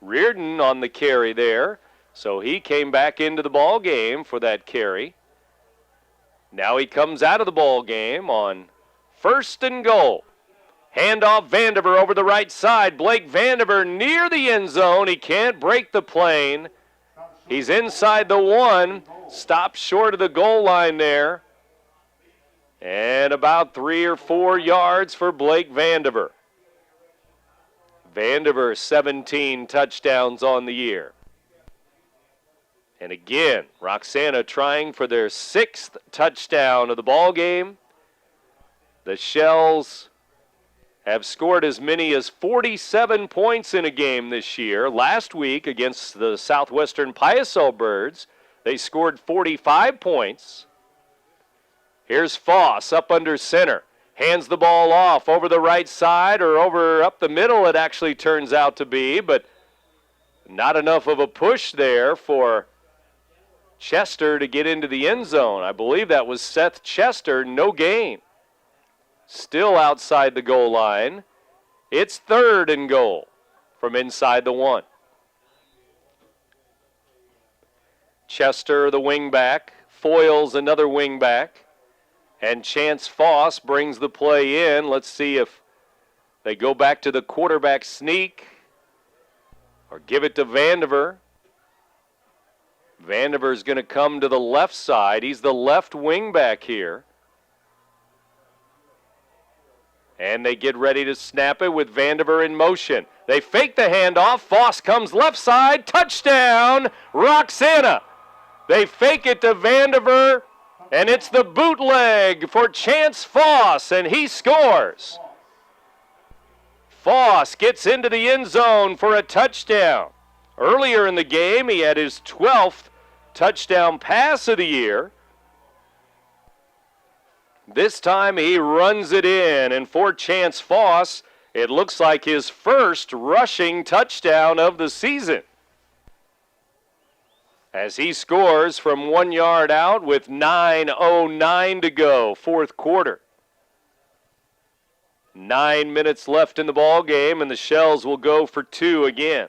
Reardon on the carry there. So he came back into the ball game for that carry. Now he comes out of the ball game on 1st and goal. Handoff, Vandiver over the right side. Blake Vandiver near the end zone. He can't break the plane. He's inside the 1. Stops short of the goal line there. And about 3 or 4 yards for Blake Vandiver. Vandiver, 17 touchdowns on the year. And again, Roxana trying for their 6th touchdown of the ball game. The Shells have scored as many as 47 points in a game this year. Last week against the Southwestern Piasol Birds, they scored 45 points. Here's Foss up under center. Hands the ball off over the right side or over up the middle it actually turns out to be, but not enough of a push there for Chester to get into the end zone. I believe that was Seth Chester, no gain. Still outside the goal line. It's 3rd and goal from inside the 1. Chester, the wingback, foils another wingback, and Chance Foss brings the play in. Let's see if they go back to the quarterback sneak or give it to Vandiver. Vandiver's going to come to the left side. He's the left wing back here. And they get ready to snap it with Vandiver in motion. They fake the handoff. Foss comes left side. Touchdown, Roxana. They fake it to Vandiver, and it's the bootleg for Chance Foss, and he scores. Foss gets into the end zone for a touchdown. Earlier in the game, he had his 12th touchdown pass of the year. This time he runs it in, and for Chance Foss, it looks like his first rushing touchdown of the season, as he scores from 1 yard out with 9:09 to go, 4th quarter. 9 minutes left in the ball game, and the Shells will go for 2 again.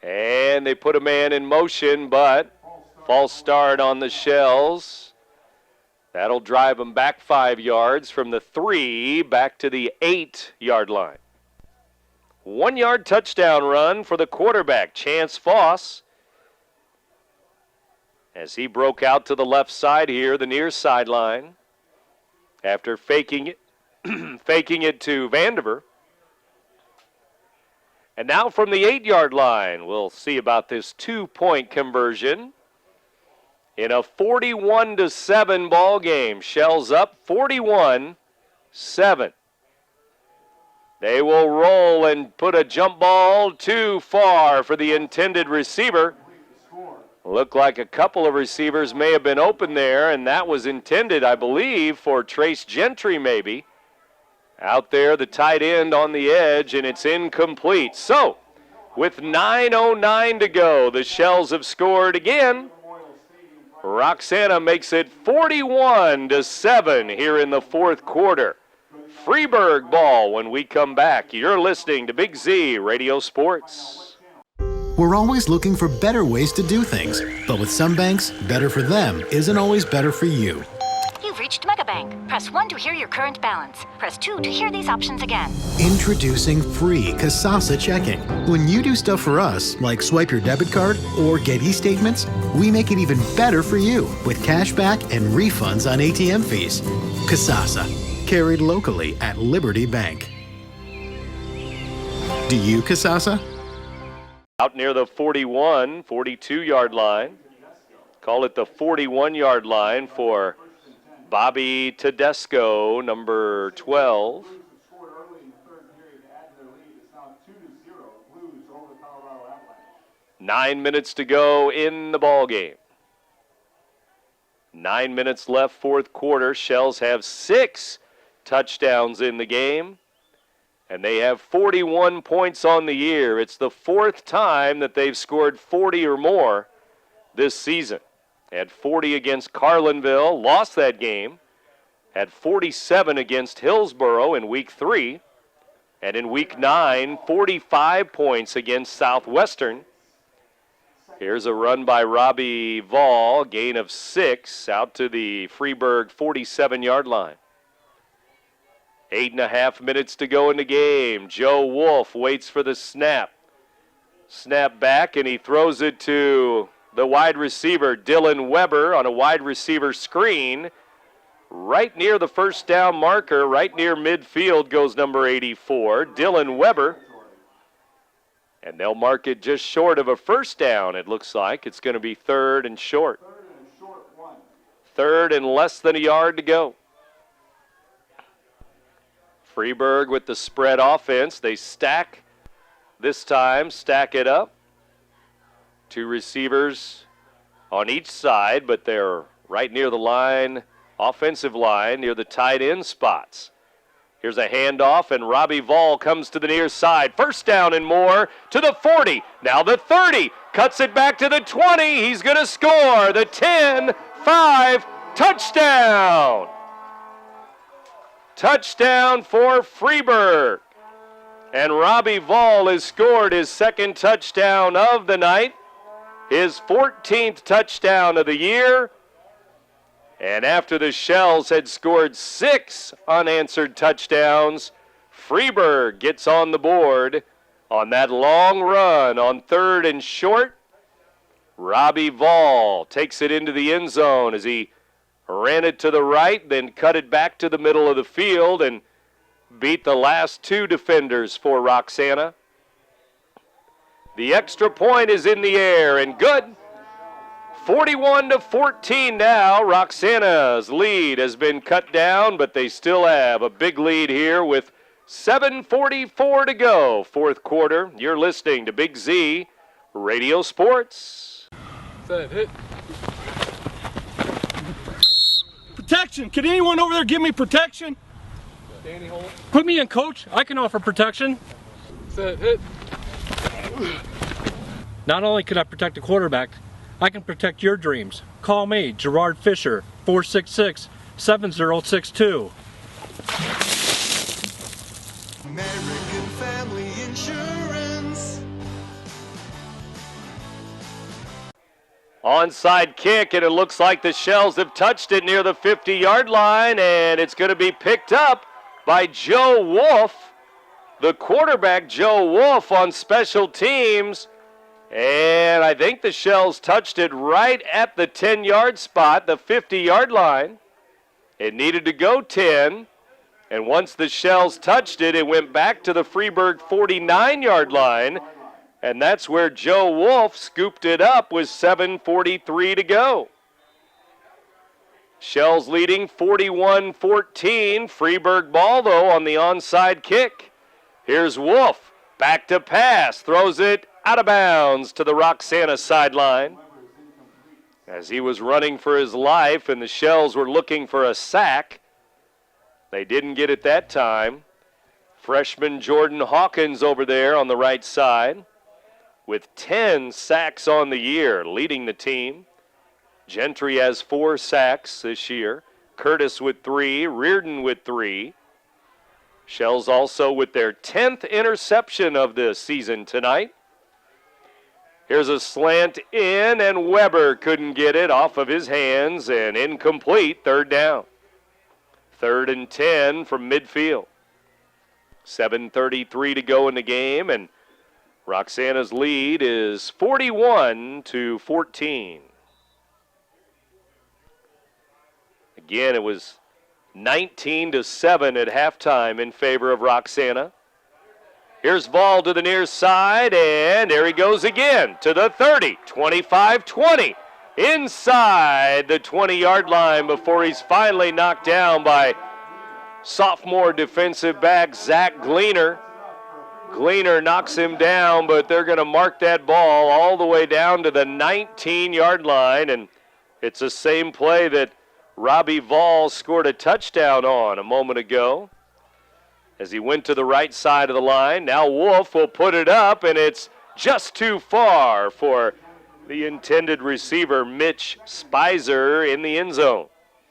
And they put a man in motion, but false start on the Shells. That'll drive them back 5 yards from the 3 back to the 8-yard line. 1 yard touchdown run for the quarterback, Chance Foss, as he broke out to the left side here, the near sideline, after faking it, faking it to Vandiver. And now from the 8-yard line, we'll see about this 2-point conversion in a 41-7 ball game. Shells up 41-7. They will roll and put a jump ball too far for the intended receiver. Looked like a couple of receivers may have been open there, and that was intended, I believe, for Trace Gentry maybe. Out there, the tight end on the edge, and it's incomplete. So, with 9:09 to go, the Shells have scored again. Roxana makes it 41-7 here in the 4th quarter. Freeburg ball when we come back. You're listening to Big Z Radio Sports. We're always looking for better ways to do things, but with some banks, better for them isn't always better for you. You've reached Megabank. Press 1 to hear your current balance. Press 2 to hear these options again. Introducing free Kasasa checking. When you do stuff for us, like swipe your debit card or get e-statements, we make it even better for you with cash back and refunds on ATM fees. Kasasa, carried locally at Liberty Bank. Do you, Kasasa? Out near the 41, 42-yard line. Call it the 41-yard line for Bobby Tedesco, number 12. 9 minutes to go in the ball game. 9 minutes left, 4th quarter. Shells have 6 touchdowns in the game, and they have 41 points on the year. It's the 4th time that they've scored 40 or more this season. Had 40 against Carlinville, lost that game. Had 47 against Hillsboro in Week 3. And in Week 9, 45 points against Southwestern. Here's a run by Robbie Vall, gain of 6, out to the Freeburg 47-yard line. 8.5 minutes to go in the game. Joe Wolf waits for the snap. Snap back, and he throws it to the wide receiver, Dylan Weber, on a wide receiver screen. right near the first down marker, right near midfield goes number 84, Dylan Weber. And they'll mark it just short of a first down, it looks like. It's going to be third and short. Third and less than a yard to go. Freeburg with the spread offense. They stack this time, stack it up. Two receivers on each side, but they're right near the line, offensive line, near the tight end spots. Here's a handoff, and Robbie Vall comes to the near side. First down and more to the 40. Now the 30. Cuts it back to the 20. He's going to score. The 10-5 touchdown. Touchdown for Freeburg. And Robbie Vall has scored his second touchdown of the night, his 14th touchdown of the year. And after the Shells had scored 6 unanswered touchdowns, Freeburg gets on the board on that long run on third and short. Robbie Vall takes it into the end zone as he ran it to the right, then cut it back to the middle of the field and beat the last 2 defenders for Roxana. The extra point is in the air and good. 41-14 now. Roxana's lead has been cut down, but they still have a big lead here with 7:44 to go, fourth quarter. You're listening to Big Z Radio Sports. Set, hit. Protection. Can anyone over there give me protection? Danny Holt. Put me in, coach. I can offer protection. Set, hit. Not only can I protect the quarterback, I can protect your dreams. Call me, Gerard Fisher, 466-7062. American Family Insurance. Onside kick, and it looks like the Shells have touched it near the 50-yard line, and it's going to be picked up by Joe Wolf, the quarterback, Joe Wolf, on special teams. And I think the Shells touched it right at the 10-yard spot, the 50-yard line. It needed to go 10. And once the Shells touched it, it went back to the Freeburg 49-yard line. And that's where Joe Wolf scooped it up with 7:43 to go. Shells leading 41-14. Freeburg ball, though, on the onside kick. Here's Wolf. Back to pass. Throws it out of bounds to the Roxana sideline. As he was running for his life and the Shells were looking for a sack, they didn't get it that time. Freshman Jordan Hawkins over there on the right side with 10 sacks on the year, leading the team. Gentry has 4 sacks this year. Curtis with 3, Reardon with 3. Shells also with their 10th interception of the season tonight. Here's a slant in, and Weber couldn't get it off of his hands, and incomplete, third down. 3rd and 10 from midfield. 7:33 to go in the game, and Roxana's lead is 41-14. Again, it was 19-7 at halftime in favor of Roxana. Here's Vall to the near side, and there he goes again to the 30, 25-20, inside the 20-yard line before he's finally knocked down by sophomore defensive back Zach Gleaner. Gleaner knocks him down, but they're going to mark that ball all the way down to the 19-yard line, and it's the same play that Robbie Vall scored a touchdown on a moment ago. As he went to the right side of the line, now Wolf will put it up, and it's just too far for the intended receiver, Mitch Spicer, in the end zone.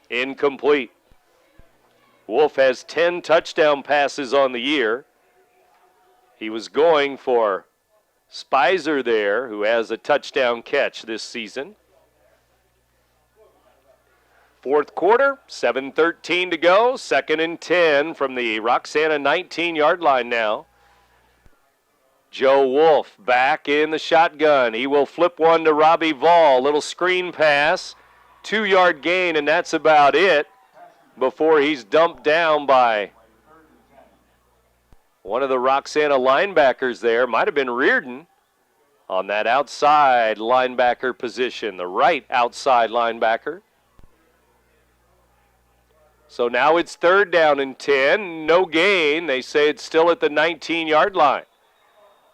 Incomplete. Wolf has 10 touchdown passes on the year. He was going for Spicer there, who has a touchdown catch this season. Fourth quarter, 7:13 to go, 2nd and 10 from the Roxana 19-yard line now. Joe Wolf back in the shotgun. He will flip one to Robbie Vall. Little screen pass, 2-yard gain, and that's about it. before he's dumped down by one of the Roxana linebackers there. Might have been Reardon on that outside linebacker position, the right outside linebacker. So now it's 3rd down and 10, no gain. They say it's still at the 19-yard line.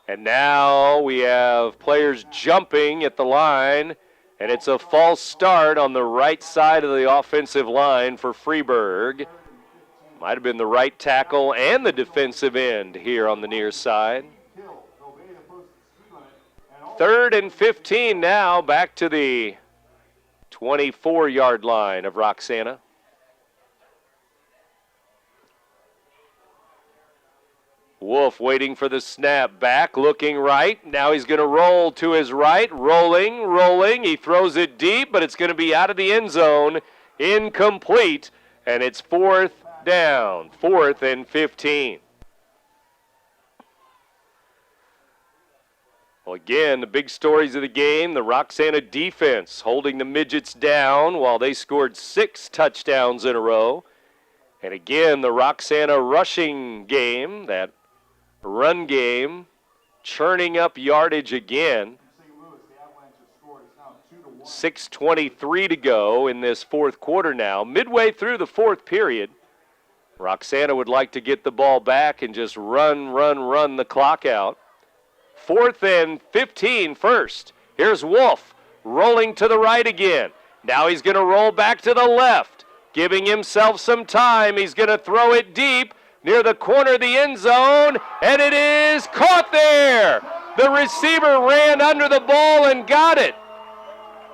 And now we have players jumping at the line, and it's a false start on the right side of the offensive line for Freeburg. Might have been the right tackle and the defensive end here on the near side. 3rd and 15 now, back to the 24-yard line of Roxana. Wolf waiting for the snap, back, looking right. Now he's going to roll to his right, rolling. He throws it deep, but it's going to be out of the end zone, incomplete, and it's 4th down, 4th and 15. Well, again, the big stories of the game, the Roxana defense holding the Midgets down while they scored 6 touchdowns in a row. And again, the Roxana rushing game, that run game, churning up yardage again. 6:23 to go in this 4th quarter now. Midway through the 4th period, Roxana would like to get the ball back and just run the clock out. 4th and 15 first. Here's Wolf rolling to the right again. Now he's going to roll back to the left, giving himself some time. He's going to throw it deep near the corner of the end zone, and it is caught there. The receiver ran under the ball and got it.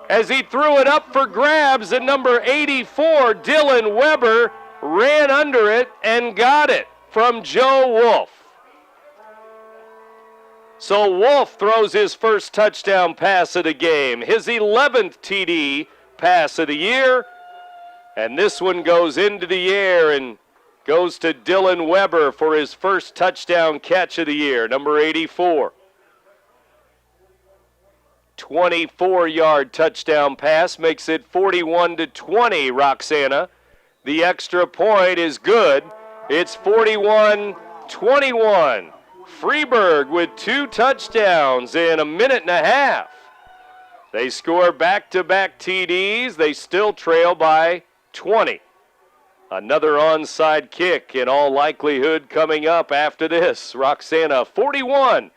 As he threw it up for grabs, and number 84, Dylan Weber, ran under it and got it from Joe Wolf. So Wolf throws his first touchdown pass of the game, his 11th TD pass of the year, and this one goes into the air and goes to Dylan Weber for his first touchdown catch of the year, number 84. 24-yard touchdown pass makes it 41-20, Roxana. The extra point is good. It's 41-21. Freeburg with 2 touchdowns in a minute and a half. They score back-to-back TDs. They still trail by 20. Another onside kick in all likelihood coming up after this. Roxana 41,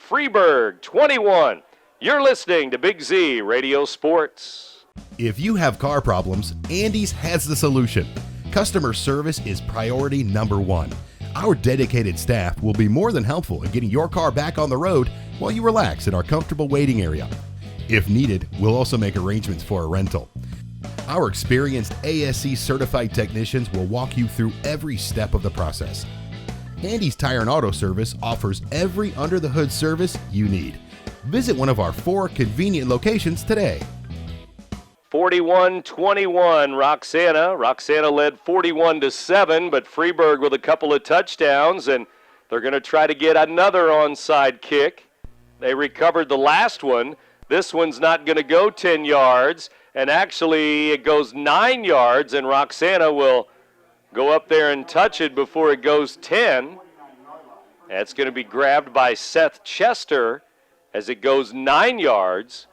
Freeburg 21. You're listening to Big Z Radio Sports. If you have car problems, Andy's has the solution. Customer service is priority number 1. Our dedicated staff will be more than helpful in getting your car back on the road while you relax in our comfortable waiting area. If needed, we'll also make arrangements for a rental. Our experienced ASC certified technicians will walk you through every step of the process. Andy's Tire and Auto Service offers every under-the-hood service you need. Visit one of our 4 convenient locations today. 41-21, Roxana. Roxana led 41-7, but Freeburg with a couple of touchdowns, and they're going to try to get another onside kick. They recovered the last one. This one's not going to go 10 yards. And actually, it goes 9 yards, and Roxana will go up there and touch it before it goes 10. That's going to be grabbed by Seth Chester as it goes 9 yards.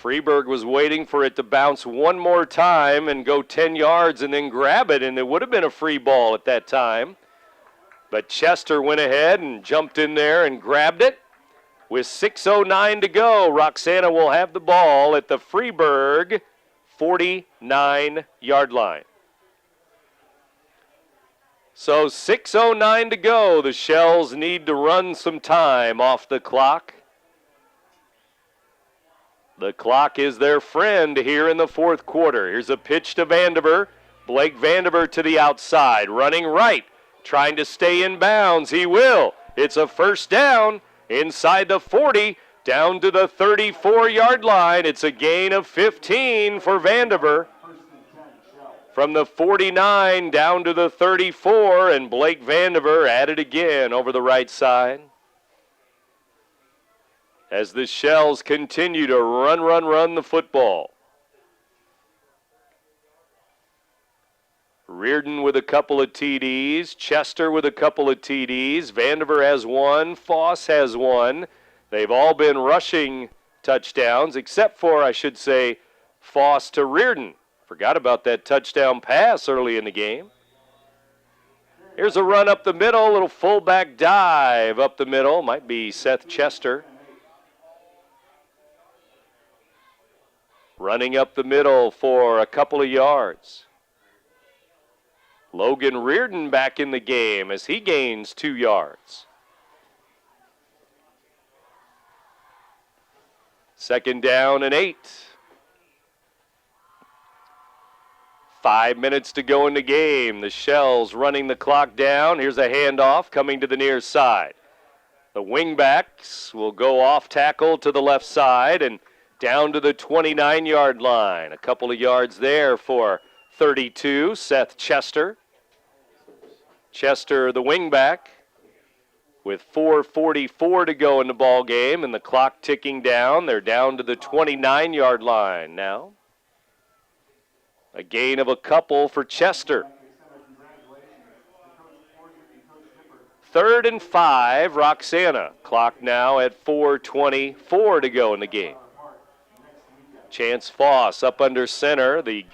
Freeburg was waiting for it to bounce one more time and go 10 yards and then grab it, and it would have been a free ball at that time. But Chester went ahead and jumped in there and grabbed it. With 6:09 to go, Roxana will have the ball at the Freeburg 49-yard line. So 6:09 to go. The Shells need to run some time off the clock. The clock is their friend here in the 4th quarter. Here's a pitch to Vandiver. Blake Vandiver to the outside, running right, trying to stay in bounds. He will. It's a first down. Inside the 40, down to the 34-yard line. It's a gain of 15 for Vandiver. From the 49 down to the 34, and Blake Vandiver at it again over the right side. As the Shells continue to run the football. Reardon with a couple of TDs. Chester with a couple of TDs. Vandiver has one. Foss has one. They've all been rushing touchdowns, except for, I should say, Foss to Reardon. Forgot about that touchdown pass early in the game. Here's a run up the middle, a little fullback dive up the middle. Might be Seth Chester. Running up the middle for a couple of yards. Logan Reardon back in the game as he gains 2 yards. Second down and 8. 5 minutes to go in the game. The Shells running the clock down. Here's a handoff coming to the near side. The wingbacks will go off tackle to the left side and down to the 29-yard line. A couple of yards there for 32, Seth Chester. Chester, the wingback, with 4:44 to go in the ball game and the clock ticking down. They're down to the 29-yard line now. A gain of a couple for Chester. 3rd and 5, Roxana. Clock now at 4:24 to go in the game. Chance Foss up under center. The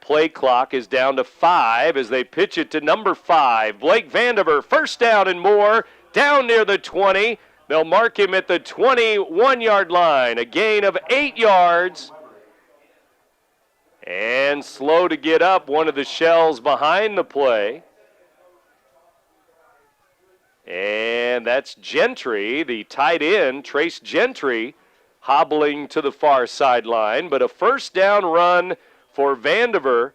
play clock is down to 5 as they pitch it to number 5. Blake Vandiver, first down and more, down near the 20. They'll mark him at the 21-yard line. A gain of 8 yards. And slow to get up, one of the Shells behind the play. And that's Gentry, the tight end, Trace Gentry, hobbling to the far sideline. But a first down run for Vandiver,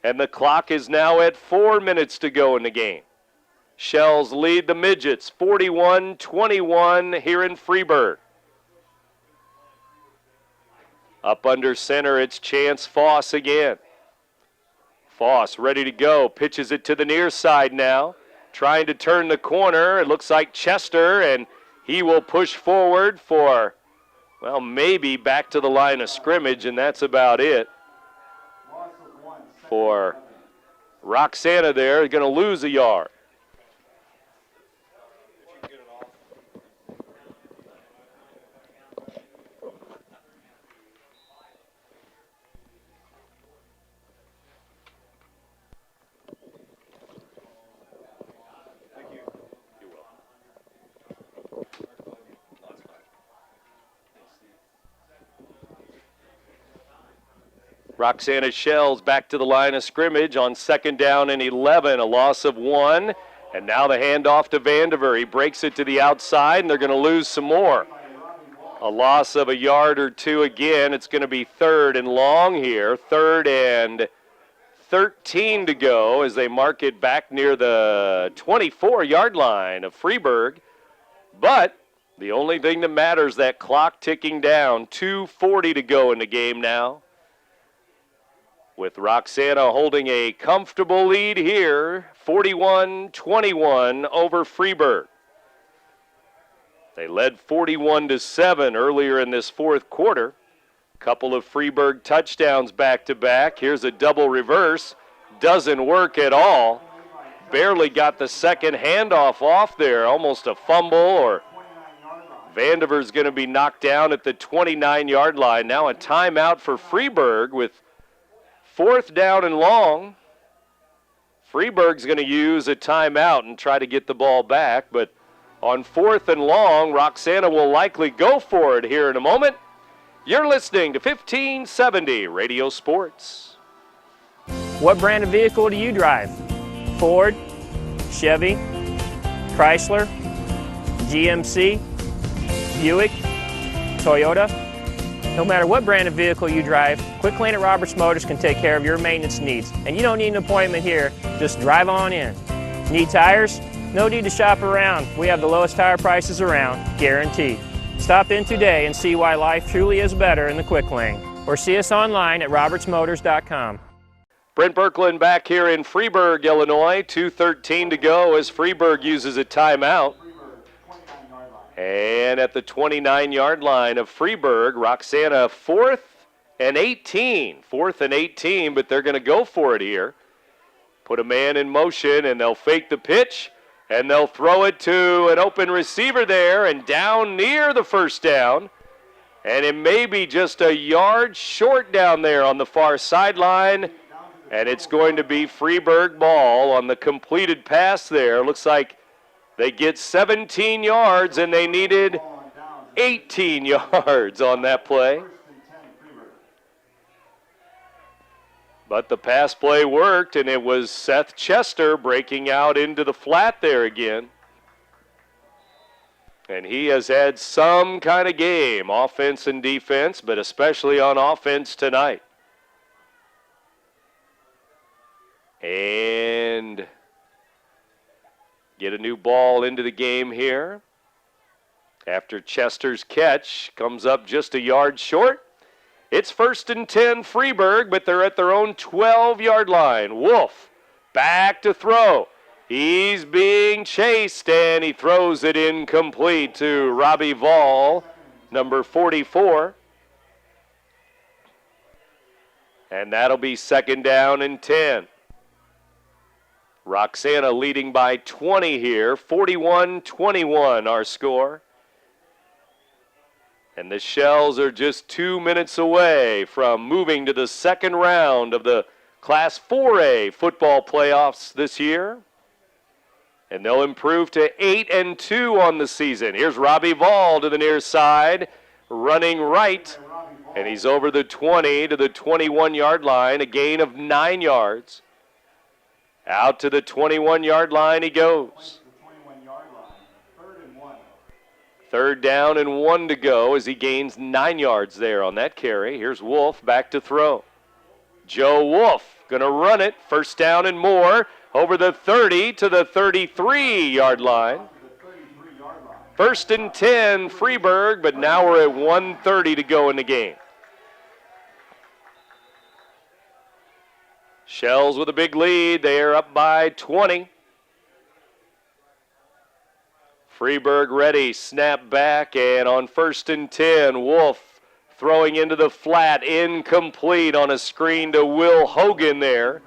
and the clock is now at 4 minutes to go in the game. Shells lead the Midgets 41-21 here in Freeburg. Up under center, it's Chance Foss again. Foss ready to go, pitches it to the near side now. Trying to turn the corner, it looks like Chester, and he will push forward for, well, maybe back to the line of scrimmage, and that's about it. For Roxana there, going to lose a yard. Roxana Shells back to the line of scrimmage on 2nd down and 11, a loss of 1. And now the handoff to Vandiver. He breaks it to the outside, and they're going to lose some more. A loss of a yard or 2 again. It's going to be 3rd and long here. 3rd and 13 to go as they mark it back near the 24-yard line of Freeburg. But the only thing that matters, that clock ticking down. 2:40 to go in the game now, with Roxana holding a comfortable lead here, 41-21 over Freeburg. They led 41-7 earlier in this 4th quarter. Couple of Freeburg touchdowns back-to-back. Here's a double reverse. Doesn't work at all. Barely got the second handoff off there. Almost a fumble, or Vandiver's going to be knocked down at the 29-yard line. Now a timeout for Freeburg with 4th down and long. Freeburg's going to use a timeout and try to get the ball back, but on 4th and long, Roxana will likely go for it here in a moment. You're listening to 1570 Radio Sports. What brand of vehicle do you drive? Ford, Chevy, Chrysler, GMC, Buick, Toyota? No matter what brand of vehicle you drive, Quick Lane at Roberts Motors can take care of your maintenance needs. And you don't need an appointment here, just drive on in. Need tires? No need to shop around. We have the lowest tire prices around, guaranteed. Stop in today and see why life truly is better in the Quick Lane. Or see us online at RiverBender.com. Brent Birkeland back here in Freeburg, Illinois. 2:13 to go as Freeburg uses a timeout. And at the 29-yard line of Freeburg, Roxana 4th and 18. 4th and 18, but they're going to go for it here. put a man in motion, and they'll fake the pitch, and they'll throw it to an open receiver there and down near the first down. And it may be just a yard short down there on the far sideline. And it's going to be Freeburg ball on the completed pass there. Looks like they get 17 yards, and they needed 18 yards on that play. But the pass play worked, and it was Seth Chester breaking out into the flat there again. And he has had some kind of game, offense and defense, but especially on offense tonight. And get a new ball into the game here. After Chester's catch, comes up just a yard short. It's 1st and 10 Freeburg, but they're at their own 12-yard line. Wolf back to throw. He's being chased, and he throws it incomplete to Robbie Vall, number 44. And that'll be 2nd down and 10. Roxana leading by 20 here, 41-21 our score. And the Shells are just 2 minutes away from moving to the second round of the Class 4A football playoffs this year. And they'll improve to 8-2 on the season. Here's Robbie Vall to the near side, running right. And he's over the 20 to the 21-yard line, a gain of 9 yards. Out to the 21-yard line he goes. 3rd down and 1 to go as he gains 9 yards there on that carry. Here's Wolf back to throw. Joe Wolf going to run it. 1st down and more over the 30 to the 33-yard line. 1st and 10 Freeburg, but now we're at 1:30 to go in the game. Shells with a big lead. They are up by 20. Freeburg ready, snap back, and on 1st and 10, Wolf throwing into the flat, incomplete on a screen to Will Hogan there.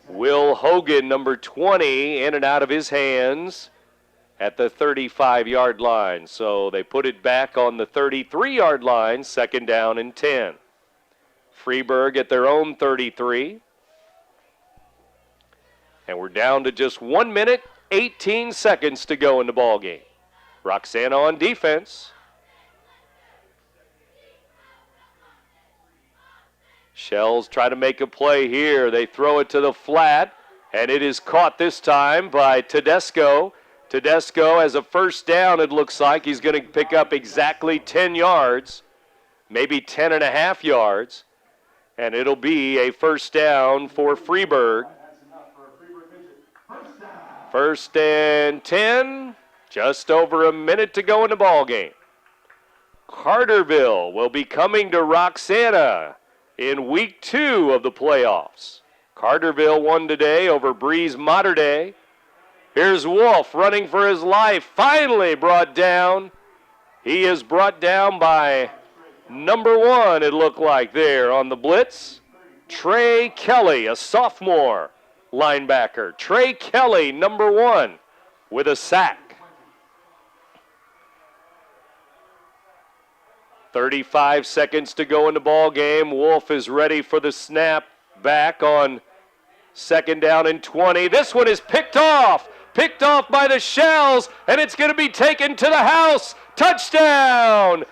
Will Hogan, number 20, in and out of his hands at the 35-yard line. So they put it back on the 33-yard line, 2nd down and 10. Freeburg at their own 33. And we're down to just 1 minute, 18 seconds to go in the ball game. Roxana on defense. Shells try to make a play here. They throw it to the flat, and it is caught this time by Tedesco. Tedesco has a 1st down, it looks like. He's going to pick up exactly 10 yards, maybe 10.5 yards, and it'll be a 1st down for Freeburg. 1st and 10, just over a minute to go in the ball game. Carterville will be coming to Roxana in week 2 of the playoffs. Carterville won today over Breeze Mater Dei. Here's Wolf running for his life, finally brought down. He is brought down by number 1, it looked like there on the blitz. Trey Kelly, a sophomore linebacker. Trey Kelly, number 1, with a sack. 35 seconds to go in the ball game. Wolf is ready for the snap back on 2nd down and 20. This one is picked off by the Shells, and it's going to be taken to the house. Touchdown!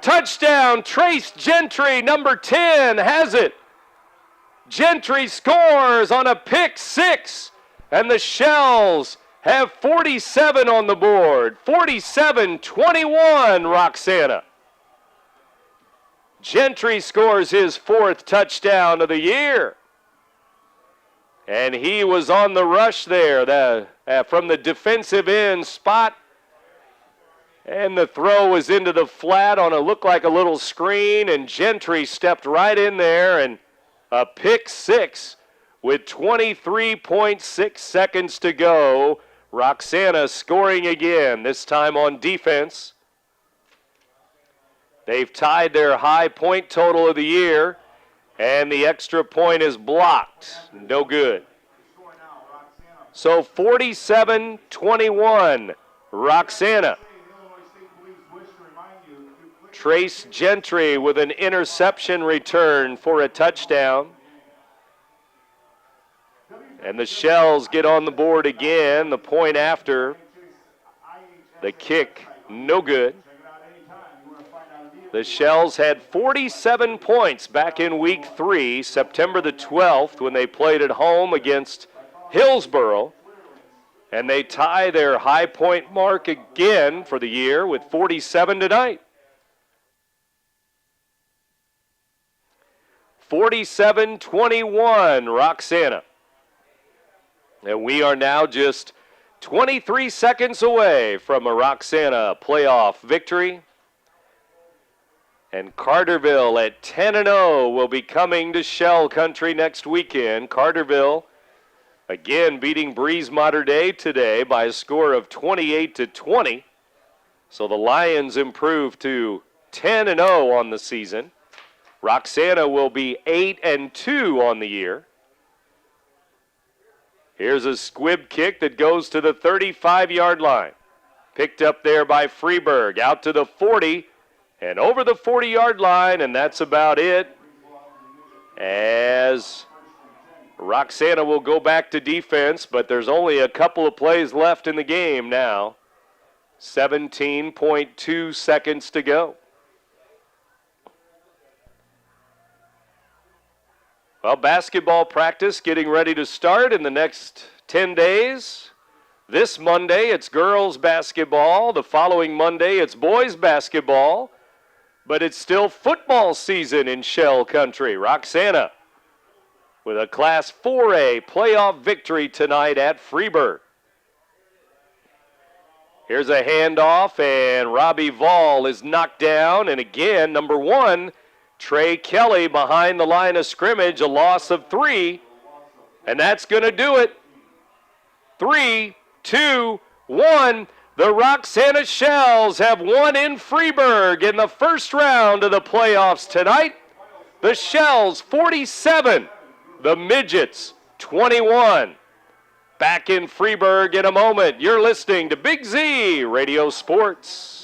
Touchdown! Trace Gentry, number 10, has it. Gentry scores on a pick 6, and the Shells have 47 on the board. 47-21, Roxana. Gentry scores his 4th touchdown of the year. And he was on the rush there from the defensive end spot. And the throw was into the flat on looked like a little screen, and Gentry stepped right in there, and a pick 6 with 23.6 seconds to go. Roxana scoring again, this time on defense. They've tied their high point total of the year, and the extra point is blocked. No good. So 47-21, Roxana. Trace Gentry with an interception return for a touchdown. And the Shells get on the board again. The point after the kick, no good. The Shells had 47 points back in week 3, September the 12th, when they played at home against Hillsborough. And they tie their high point mark again for the year with 47 tonight. 47-21, Roxana. And we are now just 23 seconds away from a Roxana playoff victory. And Carterville at 10-0 will be coming to Shell Country next weekend. Carterville again beating Breeze Mater Dei today by a score of 28-20. So the Lions improve to 10-0 on the season. Roxana will be 8-2 on the year. Here's a squib kick that goes to the 35-yard line. Picked up there by Freeburg, out to the 40, and over the 40-yard line, and that's about it. As Roxana will go back to defense, but there's only a couple of plays left in the game now. 17.2 seconds to go. Well, basketball practice getting ready to start in the next 10 days. This Monday, it's girls basketball. The following Monday, it's boys basketball. But it's still football season in Shell Country. Roxana with a Class 4A playoff victory tonight at Freeburg. Here's a handoff, and Robbie Vall is knocked down. And again, number 1, Trey Kelly behind the line of scrimmage, a loss of 3. And that's going to do it. 3, 2, 1. The Roxana Shells have won in Freeburg in the first round of the playoffs tonight. The Shells 47, the Midgets 21. Back in Freeburg in a moment. You're listening to Big Z Radio Sports.